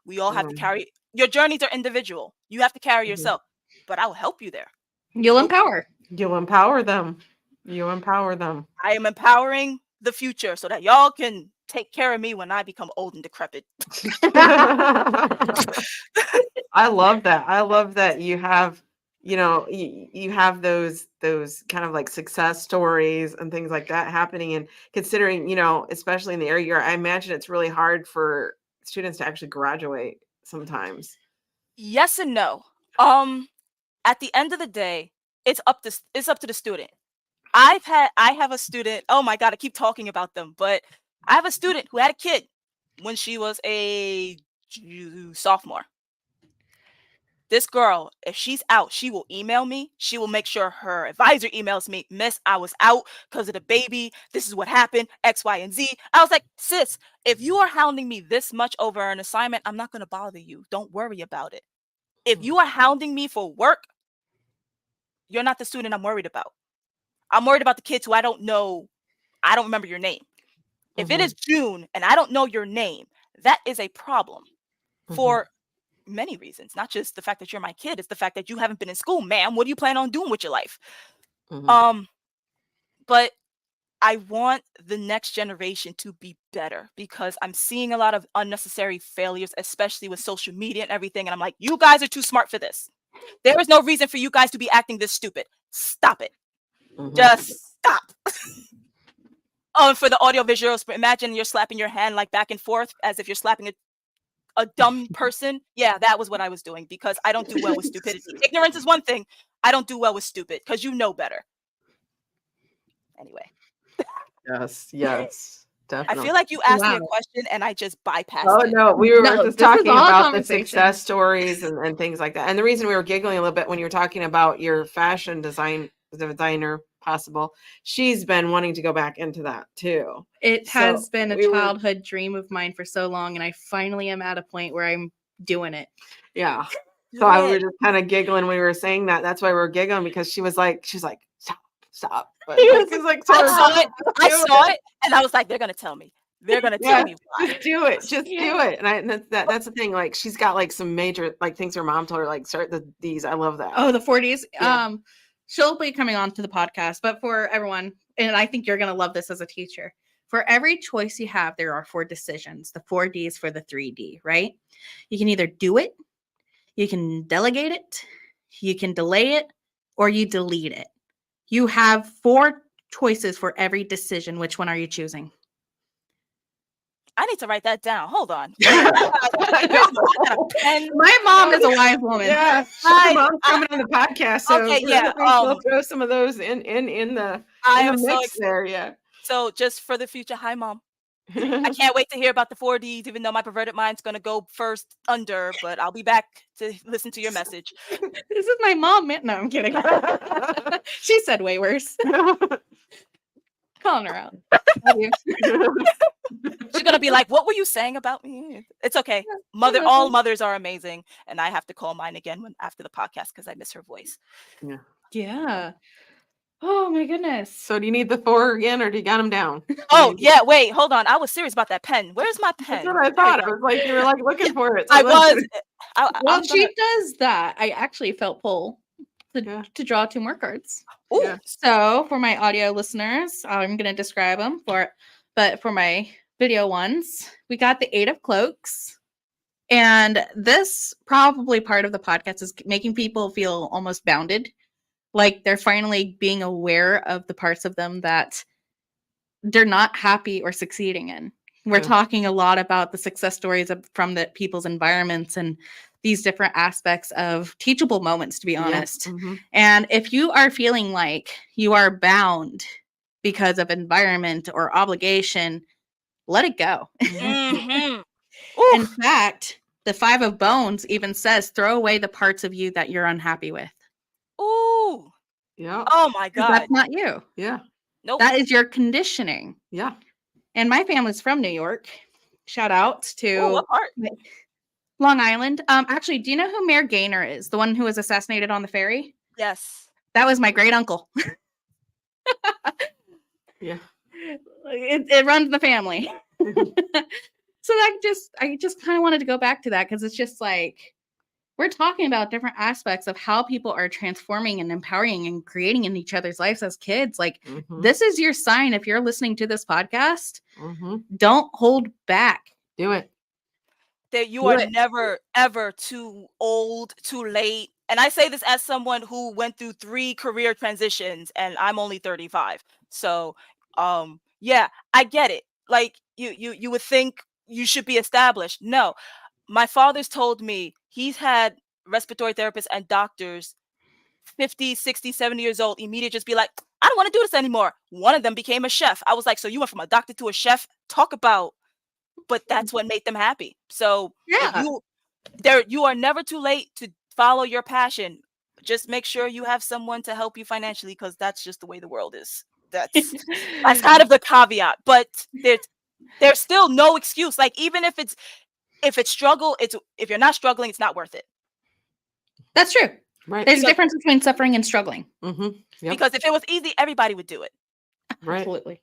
We all have to carry. Your journeys are individual. You have to carry yourself, but I will help you there. You'll empower. You'll empower them. You empower them. I am empowering the future so that y'all can take care of me when I become old and decrepit. I love that. I love that you have, you have those kind of like success stories and things like that happening. And considering, especially in the area, I imagine it's really hard for students to actually graduate sometimes. Yes and no. At the end of the day, it's up to the student. I have a student. Oh my God, I keep talking about them, but I have a student who had a kid when she was a sophomore. This girl, if she's out, she will email me. She will make sure her advisor emails me, Miss, I was out because of the baby. This is what happened, X, Y, and Z. I was like, sis, if you are hounding me this much over an assignment, I'm not going to bother you. Don't worry about it. If you are hounding me for work, you're not the student I'm worried about. I'm worried about the kids who I don't know. I don't remember your name. If it is June and I don't know your name, that is a problem for many reasons, not just the fact that you're my kid. It's the fact that you haven't been in school, ma'am. What do you plan on doing with your life? But I want the next generation to be better because I'm seeing a lot of unnecessary failures, especially with social media and everything. And I'm like, you guys are too smart for this. There is no reason for you guys to be acting this stupid. Stop it. Just stop. Oh, and for the audio visuals, imagine you're slapping your hand like back and forth as if you're slapping a dumb person. Yeah, that was what I was doing because I don't do well with stupidity. Ignorance is one thing. I don't do well with stupid because you know better. Anyway. Yes, definitely. I feel like you asked me a question and I just bypassed it. No, we were just talking about the conversation. success stories and things like that. And the reason we were giggling a little bit when you were talking about your fashion designer possible, she's been wanting to go back into that too. It has been a childhood dream of mine for so long, and I finally am at a point where I'm doing it. Yeah. So I was just kind of giggling when we were saying that. That's why we were giggling because she's like, stop. But I saw it, and I was like, they're gonna tell me. They're gonna tell me why. Just do it. Just do it. And that's the thing. Like she's got like some major like things her mom told her, like start these. I love that. Oh, the 40s. Yeah. She'll be coming on to the podcast, but for everyone, and I think you're gonna love this as a teacher. For every choice you have, there are 4 decisions. The 4 Ds for the 3D, right? You can either do it, you can delegate it, you can delay it, or you delete it. You have 4 choices for every decision. Which one are you choosing? I need to write that down. Hold on. My mom is a wise woman. Yeah, my mom's coming on the podcast. So okay, yeah. We'll throw some of those in the mix there. Yeah. So just for the future, hi mom. I can't wait to hear about the 4 Ds, even though my perverted mind's gonna go first under, but I'll be back to listen to your message. This is my mom. No, I'm kidding. She said way worse. Calling her out. She's gonna be like, "What were you saying about me?" It's okay. All mothers are amazing, and I have to call mine again after the podcast because I miss her voice. Yeah. Oh my goodness. So do you need the 4 again, or do you got them down? Oh yeah, wait, hold on. I was serious about that pen. Where's my pen? That's what I thought. I was like, you were like looking for it. So I was. Well, she does that. I actually felt pull to draw 2 more cards. Ooh. So for my audio listeners, I'm going to describe them but for my video ones, we got the 8 of Cloaks. And this probably part of the podcast is making people feel almost bounded. Like they're finally being aware of the parts of them that they're not happy or succeeding in. We're talking a lot about the success stories from the people's environments and these different aspects of teachable moments, to be honest. And if you are feeling like you are bound because of environment or obligation, let it go. In fact, the 5 of Bones even says, throw away the parts of you that you're unhappy with. Ooh. Yeah. Oh my God. That's not you. Yeah. Nope. That is your conditioning. Yeah. And my family's from New York. Shout out to what part? Long Island. Actually, do you know who Mayor Gaynor is? The one who was assassinated on the ferry? Yes. That was my great uncle. Yeah. It runs the family. So I just kind of wanted to go back to that because it's just like we're talking about different aspects of how people are transforming and empowering and creating in each other's lives as kids. Like this is your sign. If you're listening to this podcast, don't hold back. Do it. That you are never, ever too old, too late. And I say this as someone who went through 3 career transitions and I'm only 35. So, yeah, I get it. Like you would think you should be established. No, my father's told me he's had respiratory therapists and doctors 50, 60, 70 years old immediately just be like, I don't want to do this anymore. One of them became a chef. I was like, so you went from a doctor to a chef? Talk about, but that's what made them happy. So you are never too late to follow your passion. Just make sure you have someone to help you financially, because that's just the way the world is. That's kind of the caveat. But there's still no excuse. Like, even if it's struggle, if you're not struggling, it's not worth it. That's true. Right. There's a difference between suffering and struggling. Yep. Because if it was easy, everybody would do it. Right. Absolutely.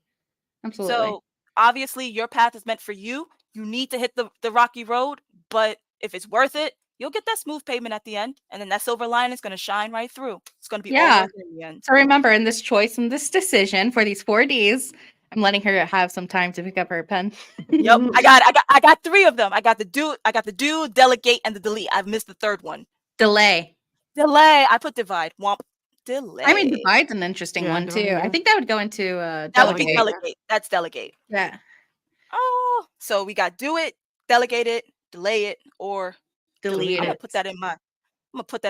So obviously your path is meant for you. You need to hit the rocky road, but if it's worth it, you'll get that smooth pavement at the end, and then that silver line is going to shine right through. It's going to be all worth it in the end. So remember, in this choice and this decision for these 4 Ds, I'm letting her have some time to pick up her pen. Yep, I got 3 of them. I got the do, delegate, and the delete. I've missed the third one. Delay. I put divide. Womp. Delay. I mean, divide's an interesting one too. Yeah. I think that would go into that would be delegate. That's delegate. Yeah. Oh, so we got do it, delegate it, delay it, or delete it. I'm gonna put that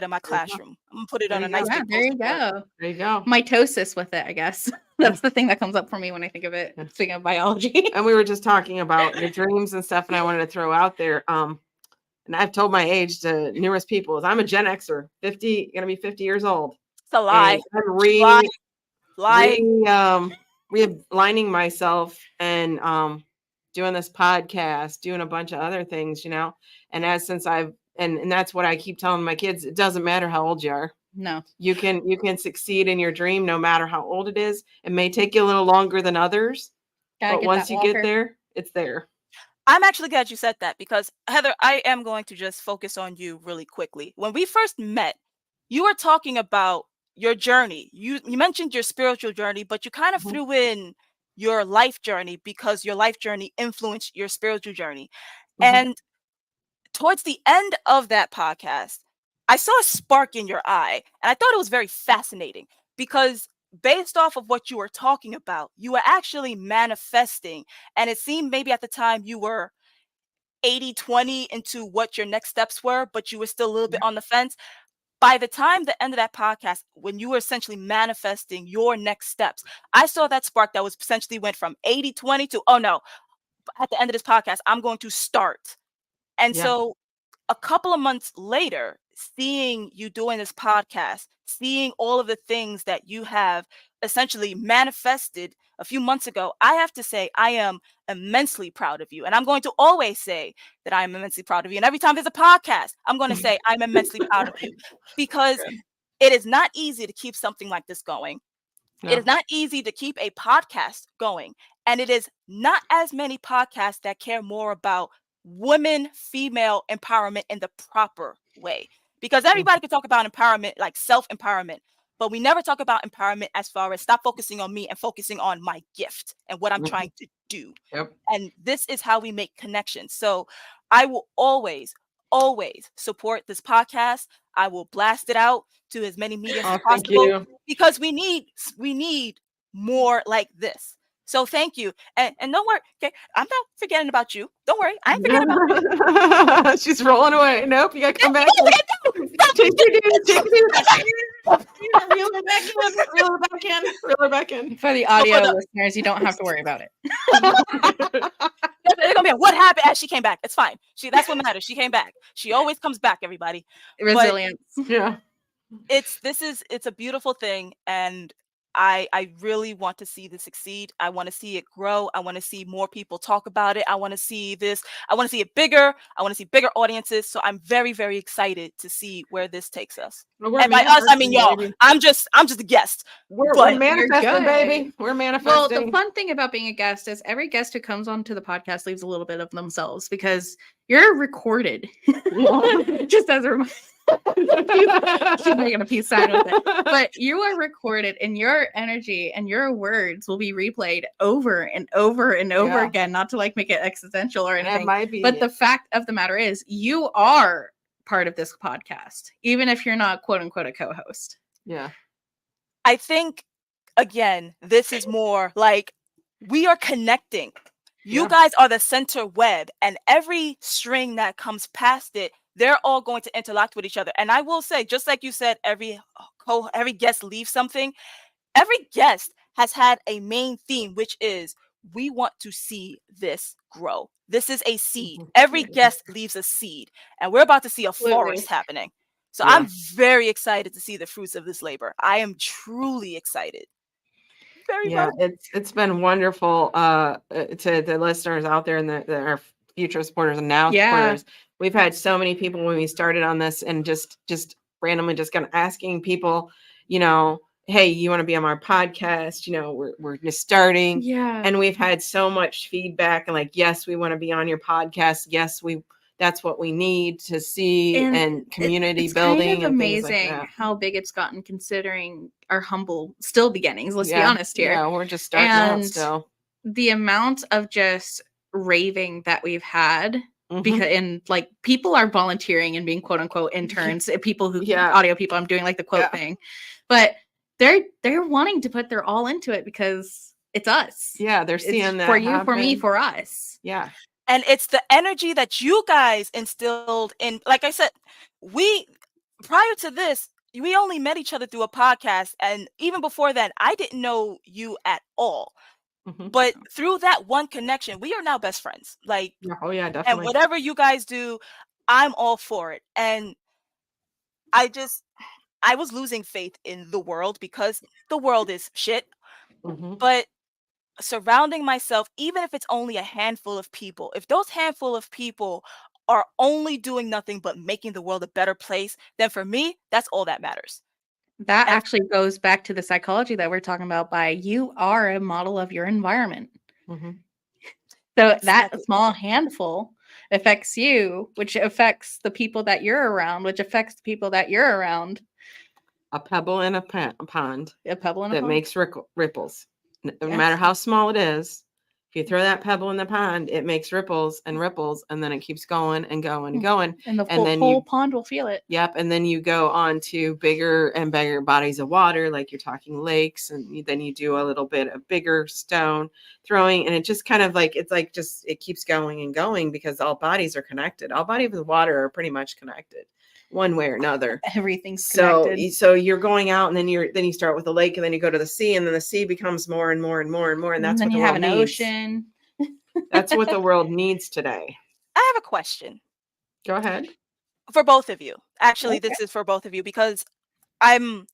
in my classroom. I'm gonna put it on a nice. Yeah, there you go. There you go. Mitosis with it, I guess. That's the thing that comes up for me when I think of it. Speaking of biology. And we were just talking about your dreams and stuff, and I wanted to throw out there. And I've told my realist to numerous people, is I'm a Gen Xer, gonna be 50 years old. It's a lie. And I'm realigning myself and doing this podcast, doing a bunch of other things, and and that's what I keep telling my kids. It doesn't matter how old you are. No. You can succeed in your dream no matter how old it is. It may take you a little longer than others, but once you get there, it's there. I'm actually glad you said that, because Heather, I am going to just focus on you really quickly. When we first met, you were talking about your journey. You mentioned your spiritual journey, but you kind of threw in your life journey, because your life journey influenced your spiritual journey. And towards the end of that podcast, I saw a spark in your eye, and I thought it was very fascinating, because based off of what you were talking about, you were actually manifesting, and it seemed maybe at the time you were 80-20 into what your next steps were, but you were still a little bit on the fence. By the time the end of that podcast, when you were essentially manifesting your next steps, I saw that spark that was essentially went from 80-20 to, oh no, at the end of this podcast, I'm going to start. And so a couple of months later, seeing you doing this podcast, seeing all of the things that you have essentially manifested a few months ago, I have to say I am immensely proud of you. And I'm going to always say that I am immensely proud of you. And every time there's a podcast, I'm going to say I'm immensely proud of you, because it is not easy to keep something like this going. No. It is not easy to keep a podcast going. And it is not as many podcasts that care more about women, female empowerment in the proper way. Because everybody can talk about empowerment, like self-empowerment, but we never talk about empowerment as far as stop focusing on me and focusing on my gift and what I'm trying to do. Yep. And this is how we make connections. So I will always support this podcast. I will blast it out to as many media as possible, because we need more like this. So thank you. And don't worry. Okay. I'm not forgetting about you. Don't worry. I ain't forgetting about you. She's rolling away. Nope. You got to come back. Reel her back in. For the audio listeners, you don't have to worry about it. They're gonna be like, what happened? As she came back. It's fine. That's what matters. She came back. She always comes back, everybody. Resilience. But it's a beautiful thing. And I really want to see this succeed. I want to see it grow. I want to see more people talk about it. I want to see this. I want to see it bigger. I want to see bigger audiences. So I'm very, very excited to see where this takes us. And by us, I mean y'all. Baby. I'm just a guest. We're manifesting, baby. We're manifesting. Well, the fun thing about being a guest is every guest who comes onto the podcast leaves a little bit of themselves, because you're recorded. Just as a reminder. She's making a peace sign with it. But you are recorded, and your energy and your words will be replayed over and over and over again. Not to like make it existential or anything. It might be. But the fact of the matter is, you are part of this podcast, even if you're not quote unquote a co-host. Yeah. I think again, this is more like we are connecting. You guys are the center web, and every string that comes past it, they're all going to interact with each other. And I will say, just like you said, every guest leaves something. Every guest has had a main theme, which is we want to see this grow. This is a seed. Every guest leaves a seed, and we're about to see a forest happening. So I'm very excited to see the fruits of this labor. I am truly excited. Very much. It's been wonderful to the listeners out there and our future supporters and now supporters. We've had so many people when we started on this and just randomly just kind of asking people, hey, you want to be on our podcast? We're just starting. Yeah. And we've had so much feedback and like, yes, we want to be on your podcast. Yes, that's what we need to see and community it's building. Kind of and amazing things like that. how big it's gotten considering our humble still beginnings. Let's be honest here. Yeah, we're just starting out still. The amount of just raving that we've had because people are volunteering and being quote unquote interns, people who audio people. I'm doing like the quote thing, but they're wanting to put their all into it because it's us. Yeah, they're seeing that for you, for me, for us. Yeah. And it's the energy that you guys instilled in, like I said, prior to this, we only met each other through a podcast. And even before that, I didn't know you at all. But through that one connection, we are now best friends. Like, oh yeah, definitely. And whatever you guys do, I'm all for it. And I was losing faith in the world because the world is shit. But surrounding myself, even if it's only a handful of people, if those handful of people are only doing nothing but making the world a better place, then for me, that's all that matters. That actually goes back to the psychology that we're talking about you are a model of your environment. So that small handful affects you, which affects the people that you're around, which affects the people that you're around. A pebble in a pond. A pebble in a pond. That makes ripples. No matter how small it is, if you throw that pebble in the pond, it makes ripples, and then it keeps going and going and going. And the whole pond will feel it. Yep. And then you go on to bigger and bigger bodies of water, like you're talking lakes, and then you do a little bit of bigger stone throwing, and it just kind of like, it keeps going and going because all bodies are connected. All bodies of water are pretty much connected one way or another. Everything's connected. So you're going out, and then you start with the lake, and then you go to the sea, and then the sea becomes more and more and more and more, and that's what the world needs. Ocean. That's what the world needs today. I have a question. Go ahead. For both of you. Actually, this is for both of you because I'm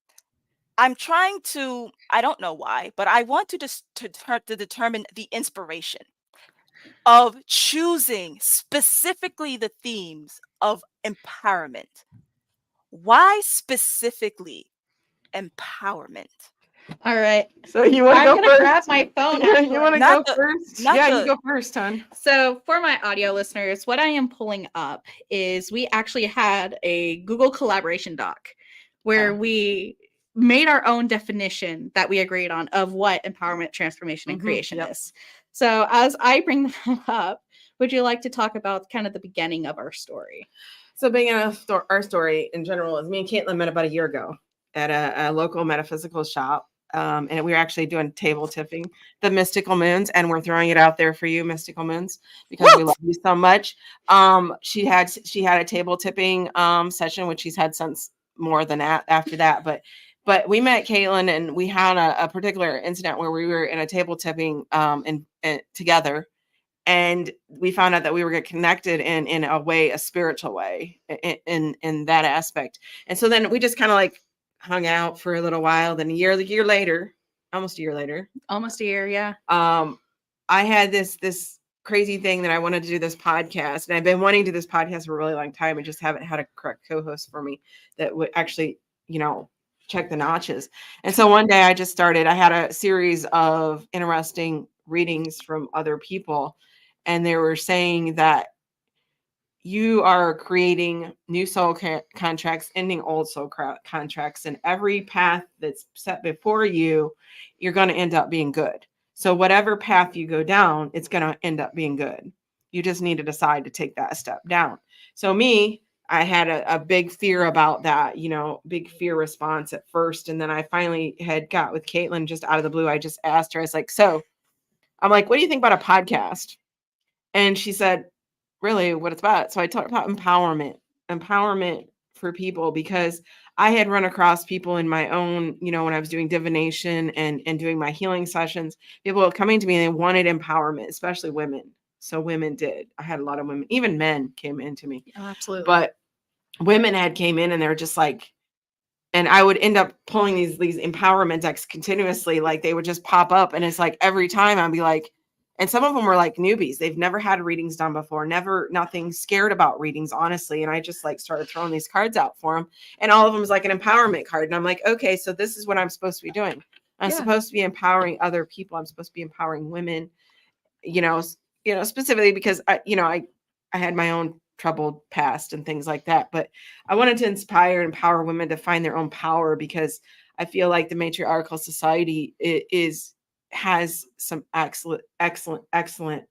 trying to, I don't know why, but I want to determine the inspiration of choosing specifically the themes of empowerment. Why specifically empowerment? All right. So you want to go first? Grab my phone. You want to go first? You go first, hon. So for my audio listeners, what I am pulling up is we actually had a Google collaboration doc where we made our own definition that we agreed on of what empowerment, transformation, and creation is. So as I bring that up, would you like to talk about kind of the beginning of our story? So beginning of our story in general is me and Caitlin met about a year ago at a local metaphysical shop. And we were actually doing table tipping, the Mystical Moons, and we're throwing it out there for you, Mystical Moons, because we love you so much. She had a table tipping session, which she's had since more than after that. But we met Caitlin, and we had a particular incident where we were in a table tipping together, and we found out that we were getting connected in a way, a spiritual way, in that aspect. And so then we just kind of like hung out for a little while. Then almost a year, yeah. I had this crazy thing that I wanted to do this podcast, and I've been wanting to do this podcast for a really long time and just haven't had a correct co-host for me that would actually, check the notches. And so one day I had a series of interesting readings from other people, and they were saying that you are creating new soul contracts, ending old soul contracts, and every path that's set before you, you're going to end up being good. So whatever path you go down, it's going to end up being good. You just need to decide to take that step down. So I had a big fear about that, big fear response at first. And then I finally had got with Caitlin just out of the blue. I just asked her, I was like, I'm like, what do you think about a podcast? And she said, really, what it's about. So I talked about empowerment for people, because I had run across people in my own, when I was doing divination and doing my healing sessions, people coming to me and they wanted empowerment, especially women. So women did. I had a lot of women, even men came into me. Oh, absolutely. But women had came in and they're just like, and I would end up pulling these empowerment decks continuously. Like they would just pop up, and it's like every time I'd be like, and some of them were like newbies. They've never had readings done before, nothing, scared about readings, honestly. And I just like started throwing these cards out for them. And all of them was like an empowerment card. And I'm like, okay, so this is what I'm supposed to be doing. I'm supposed to be empowering other people. I'm supposed to be empowering women, specifically because I had my own troubled past and things like that. But I wanted to inspire and empower women to find their own power, because I feel like the matriarchal society has some excellent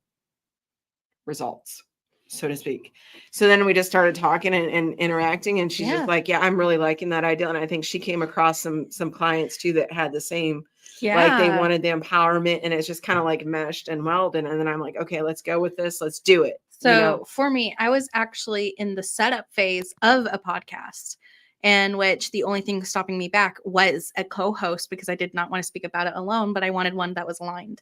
results, so to speak. So then we just started talking and interacting, and she's just like, yeah, I'm really liking that idea. And I think she came across some clients too that had the same, like they wanted the empowerment, and it's just kind of like meshed and welded. And then I'm like, okay, let's go with this. Let's do it. So for me, I was actually in the setup phase of a podcast, in which the only thing stopping me back was a co-host, because I did not want to speak about it alone, but I wanted one that was aligned.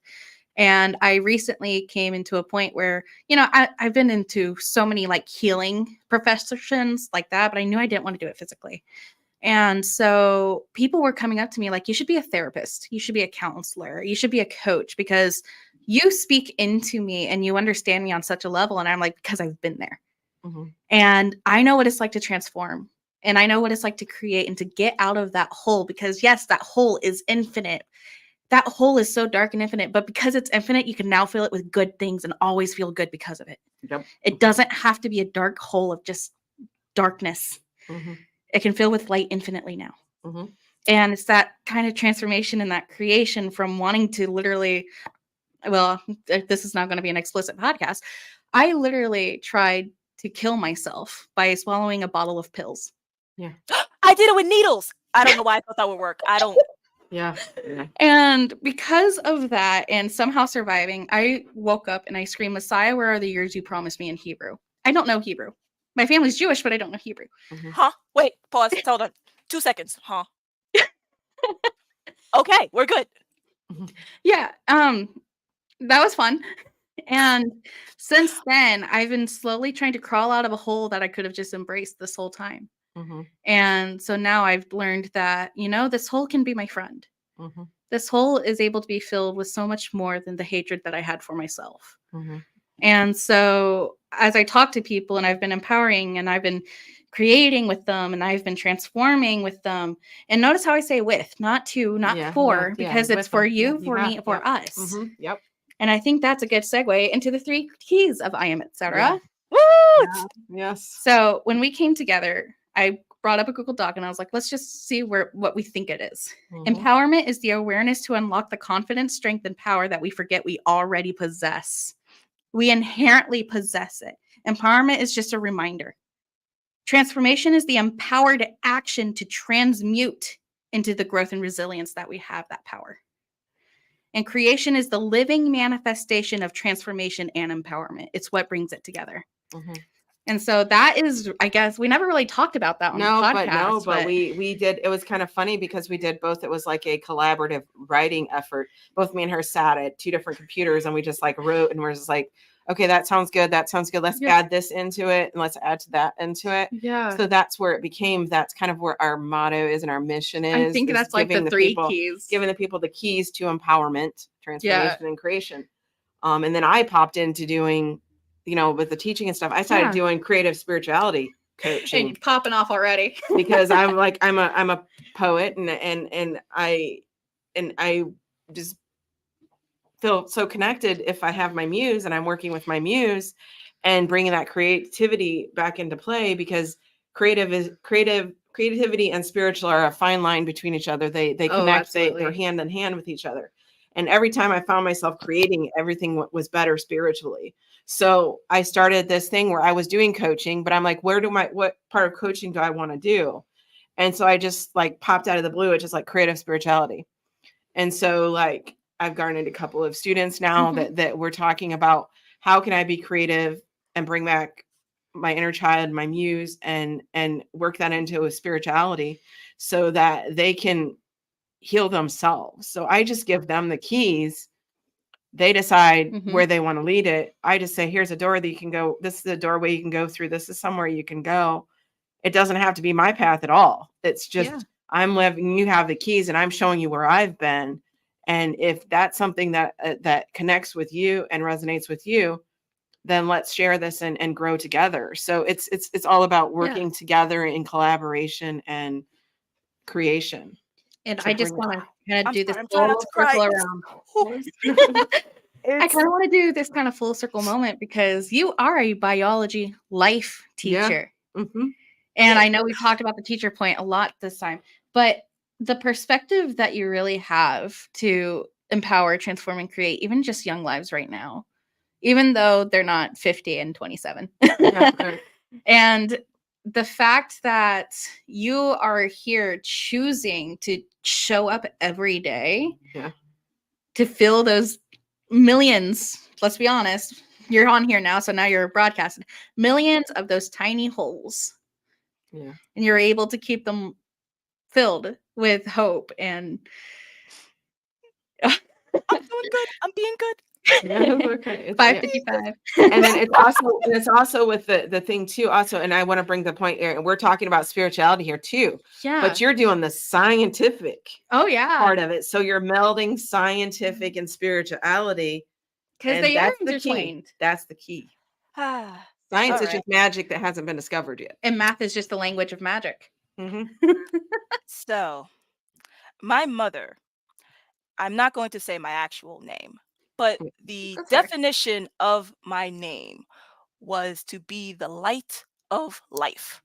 And I recently came into a point where, I've been into so many like healing professions like that, but I knew I didn't want to do it physically. And so people were coming up to me like, you should be a therapist. You should be a counselor. You should be a coach, because you speak into me and you understand me on such a level. And I'm like, because I've been there. Mm-hmm. And I know what it's like to transform. And I know what it's like to create and to get out of that hole, because yes, that hole is infinite. That hole is so dark and infinite, but because it's infinite, you can now fill it with good things and always feel good because of it. Yep. It doesn't have to be a dark hole of just darkness. Mm-hmm. It can fill with light infinitely now. Mm-hmm. And it's that kind of transformation and that creation from wanting to literally, well, this is not going to be an explicit podcast. I literally tried to kill myself by swallowing a bottle of pills. Yeah. I did it with needles. I don't know why I thought that would work. I don't. Yeah. And because of that and somehow surviving, I woke up and I screamed, Messiah, where are the years you promised me in Hebrew? I don't know Hebrew. My family's Jewish, but I don't know Hebrew. Mm-hmm. Huh? Wait, pause. Hold on. 2 seconds. Huh? Okay, we're good. Yeah. That was fun. And since then, I've been slowly trying to crawl out of a hole that I could have just embraced this whole time. Mm-hmm. And so now I've learned that, this hole can be my friend. Mm-hmm. This hole is able to be filled with so much more than the hatred that I had for myself. Mm-hmm. And so as I talk to people and I've been empowering and I've been creating with them and I've been transforming with them, and notice how I say with, not to, not for, because it's for you, for me, for us. Mm-hmm. Yep. And I think that's a good segue into the 3 keys of I am, etc. Yeah. Woo! Yeah. Yes. So when we came together, I brought up a Google Doc and I was like, let's just see what we think it is. Mm-hmm. Empowerment is the awareness to unlock the confidence, strength, and power that we forget we already possess. We inherently possess it. Empowerment is just a reminder. Transformation is the empowered action to transmute into the growth and resilience that we have that power. And creation is the living manifestation of transformation and empowerment. It's what brings it together. Mm-hmm. And so that is, I guess, we never really talked about that on the podcast. But we did. It was kind of funny because we did both. It was like a collaborative writing effort. Both me and her sat at 2 different computers and we just like wrote, and we're just like, okay, that sounds good. That sounds good. Let's add this into it and let's add to that into it. Yeah. So that's where it became, that's kind of where our motto is and our mission is. I think that's like the 3 keys. Giving the people the keys to empowerment, transformation, and creation. And then I popped into doing, with the teaching and stuff, I started doing creative spirituality coaching. And popping off already. Because I'm like, I'm a poet and I just feel so connected if I have my muse and I'm working with my muse and bringing that creativity back into play, because creativity and spiritual are a fine line between each other. They connect, they're hand in hand with each other. And every time I found myself creating, everything was better spiritually. So I started this thing where I was doing coaching, but I'm like, what part of coaching do I want to do? And so I just like popped out of the blue. It's just like creative spirituality. And so like I've garnered a couple of students now that we're talking about how can I be creative and bring back my inner child, my muse, and work that into a spirituality so that they can heal themselves. So I just give them the keys. They decide where they want to lead it. I just say, here's a door that you can go. This is a doorway you can go through. This is somewhere you can go. it doesn't have to be my path at all. It's just, Yeah. I'm living, you have the keys and I'm showing you where I've been. And if that's something that that connects with you and resonates with you, then let's share this and grow together. So it's all about working together in collaboration and creation. And I just want to kind of I'm do this sorry, I'm trying not full to cry. circle around. I kind of want to do this kind of full circle moment because you are a biology life teacher. Mm-hmm. And I know we talked about the teacher point a lot this time, but the perspective that you really have to empower, transform, and create even just young lives right now, even though they're not 50 and 27. And the fact that you are here choosing to show up every day to fill those millions, let's be honest, you're on here now, so now you're broadcasting millions of those tiny holes. Yeah. And you're able to keep them filled with hope and I'm doing good. I'm being good. Yeah, okay. It's 555. And then it's also with the thing too, also, and I want to bring the point here, and we're talking about spirituality here too. Yeah. But you're doing the scientific part of it. So you're melding scientific and spirituality. Because they are intertwined. That's the key. Science is just magic that hasn't been discovered yet. And math is just the language of magic. Mm-hmm. So, my mother, I'm not going to say my actual name, but the definition of my name was to be the light of life.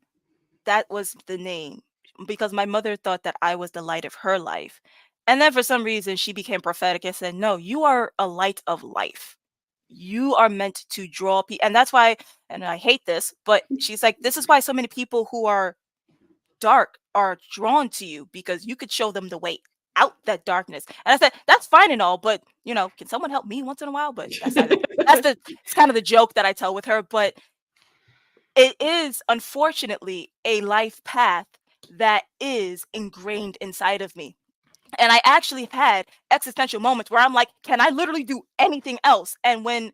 That was the name because my mother thought that I was the light of her life. And then for some reason, she became prophetic and said, no, you are a light of life. You are meant to draw people. And that's why, and I hate this, but she's like, this is why so many people who are dark are drawn to you because you could show them the way out that darkness. And I said, that's fine and all, but can someone help me once in a while? But it's kind of the joke that I tell with her. But it is unfortunately a life path that is ingrained inside of me. And I actually had existential moments where I'm like, can I literally do anything else? And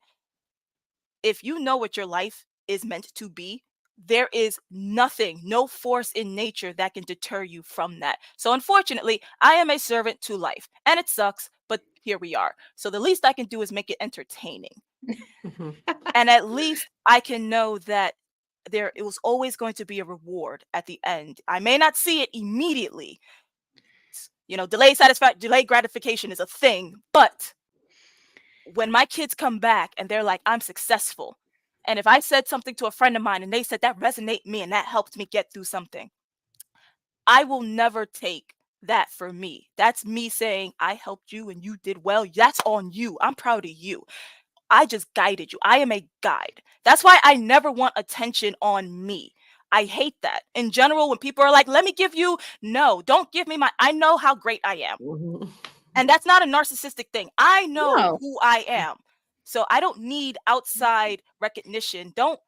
if you know what your life is meant to be, there is nothing, no force in nature that can deter you from that. So unfortunately, I am a servant to life and it sucks, but here we are. So the least I can do is make it entertaining. And at least I can know that it was always going to be a reward at the end. I may not see it immediately. Delayed gratification is a thing, but when my kids come back and they're like, I'm successful. And if I said something to a friend of mine and they said that resonated me and that helped me get through something, I will never take that for me. That's me saying, I helped you and you did well. That's on you. I'm proud of you. I just guided you. I am a guide. That's why I never want attention on me. I hate that. In general, when people are like, let me give you, no, don't give me I know how great I am. And that's not a narcissistic thing. I know who I am. So I don't need outside recognition. Don't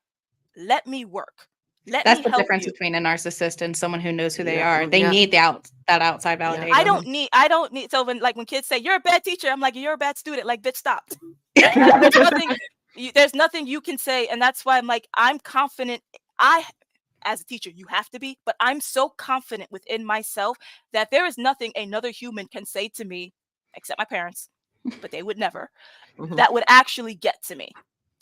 let me work. That's the difference between a narcissist and someone who knows who they are. They need that outside validation. I don't need. So when kids say you're a bad teacher, I'm like, you're a bad student. Like, bitch, stop. There's nothing you can say. And that's why I'm like, I'm confident. As a teacher, you have to be, but I'm so confident within myself that there is nothing another human can say to me, except my parents, but they would never, that would actually get to me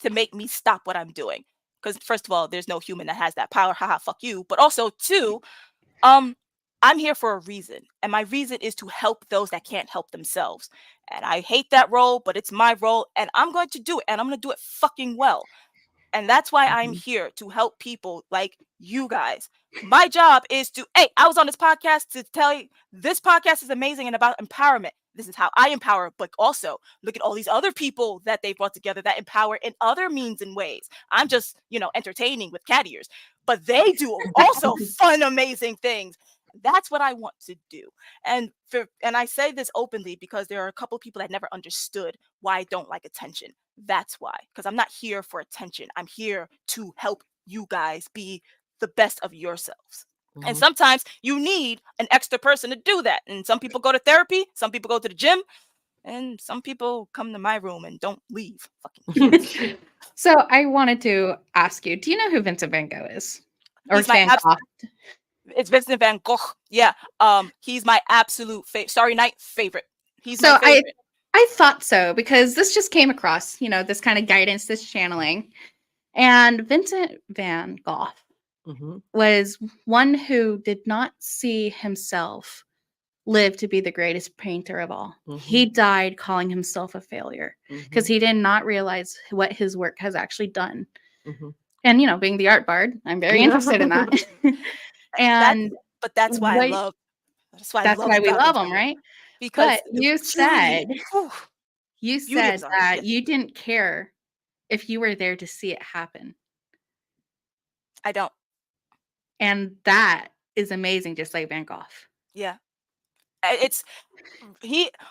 to make me stop what I'm doing. Because first of all, there's no human that has that power. Haha, fuck you. But also, two, I'm here for a reason. And my reason is to help those that can't help themselves. And I hate that role, but it's my role. And I'm going to do it. And I'm going to do it fucking well. And that's why I'm here to help people like you guys. My job is I was on this podcast to tell you this podcast is amazing and about empowerment. This is how I empower, but also look at all these other people that they brought together that empower in other means and ways. I'm just, entertaining with cat ears, but they do also fun, amazing things. That's what I want to do. And I say this openly because there are a couple of people that never understood why I don't like attention. That's why, because I'm not here for attention. I'm here to help you guys be the best of yourselves. And sometimes you need an extra person to do that. And some people go to therapy, some people go to the gym, and some people come to my room and don't leave. Fucking kids. So I wanted to ask you, do you know who Vincent Van Gogh is? Or He's my Van Gogh. It's Vincent Van Gogh. Yeah. He's my absolute Starry Night favorite. He's So my favorite. I thought so, because this just came across, this kind of guidance, this channeling. And Vincent Van Gogh was one who did not see himself live to be the greatest painter of all. He died calling himself a failure because he did not realize what his work has actually done. And, being the art bard, I'm very interested in that. And that's why I love. That's why we love him, right? Because but you said that you didn't care if you were there to see it happen. I don't. And that is amazing, just like Van Gogh. Yeah.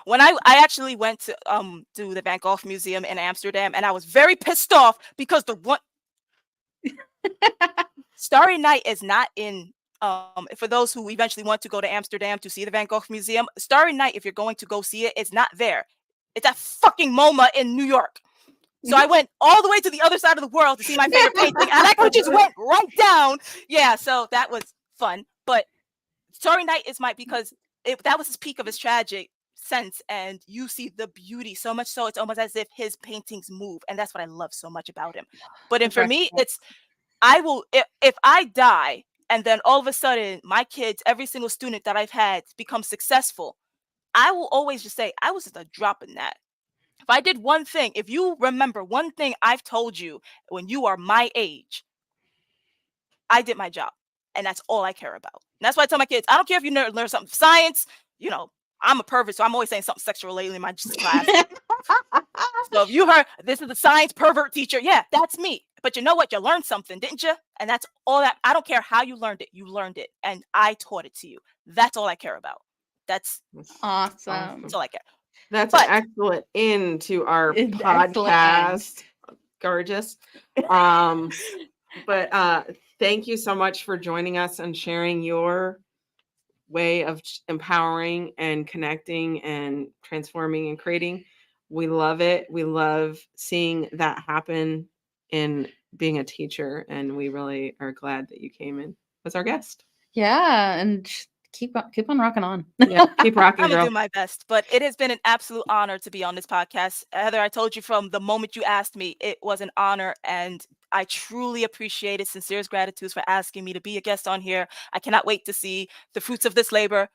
When I actually went to the Van Gogh Museum in Amsterdam, and I was very pissed off because the one Starry Night is not in for those who eventually want to go to Amsterdam to see the Van Gogh Museum. Starry Night, if you're going to go see it, it's not there. It's at fucking MoMA in New York. So I went all the way to the other side of the world to see my favorite painting, and I just went right down. Yeah, so that was fun. But Starry Night is because that was his peak of his tragic sense, and you see the beauty so much so it's almost as if his paintings move, and that's what I love so much about him. But for me, it's if I die and then all of a sudden my kids, every single student that I've had become successful, I will always just say I was just a drop in that. If I did one thing, if you remember one thing I've told you when you are my age, I did my job. And that's all I care about. And that's why I tell my kids, I don't care if you learn something science, I'm a pervert, so I'm always saying something sexual related in my class. So if you heard this is a science pervert teacher, yeah, that's me. But you know what? You learned something, didn't you? And that's all that. I don't care how you learned it. You learned it, and I taught it to you. That's all I care about. That's awesome. That's all I care. That's an excellent end to our podcast. Gorgeous. But thank you so much for joining us and sharing your way of empowering and connecting and transforming and creating. We love it. We love seeing that happen in being a teacher, and we really are glad that you came in as our guest. Yeah, and keep on rocking on. Yeah, keep rocking. I'm gonna do my best, but it has been an absolute honor to be on this podcast. Heather, I told you from the moment you asked me, it was an honor, and I truly appreciate it. Sincerest gratitude for asking me to be a guest on here. I cannot wait to see the fruits of this labor.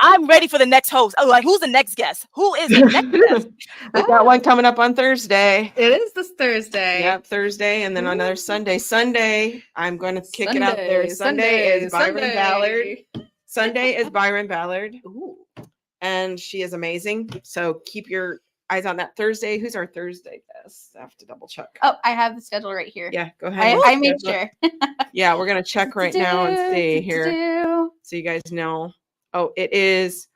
I'm ready for the next host. Oh, like, who's the next guest? Who is the next guest? We got one coming up on Thursday. It is this Thursday. Yep, Thursday, and then another Sunday. Sunday, I'm going to kick it out there. Sunday is Byron Ballard. Sunday is Byron Ballard. Ooh. And she is amazing. So keep your eyes on that. Thursday. Who's our Thursday guest? I have to double check. Oh, I have the schedule right here. Yeah, go ahead. I made sure. Yeah, we're going to check right now and see here. So you guys know. Oh, it is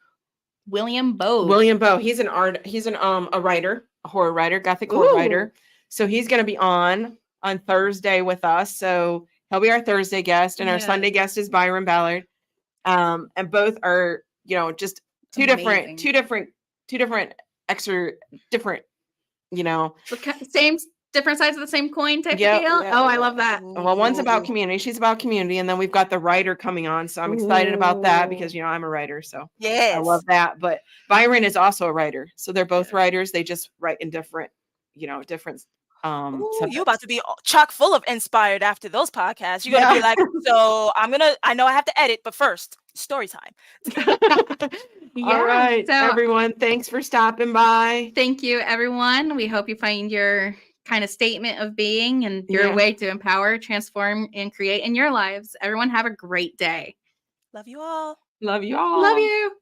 William Bowe. William Bowe. He's a writer, a horror writer, gothic horror writer. So he's going to be on Thursday with us. So he'll be our Thursday guest, and our Sunday guest is Byron Ballard. And both are, just two different, same different sides of the same coin type of deal. Oh, I love that. Well, one's about community. She's about community. And then we've got the writer coming on. So I'm excited about that because, I'm a writer. So I love that. But Byron is also a writer. So they're both writers. They just write in different, different. You about to be chock full of inspired after those podcasts. You're going to be like, so I know I have to edit, but first, story time. All right, everyone. Thanks for stopping by. Thank you, everyone. We hope you find your kind of statement of being and your way to empower, transform, and create in your lives. Everyone have a great day. Love you all. Love you all. Love you.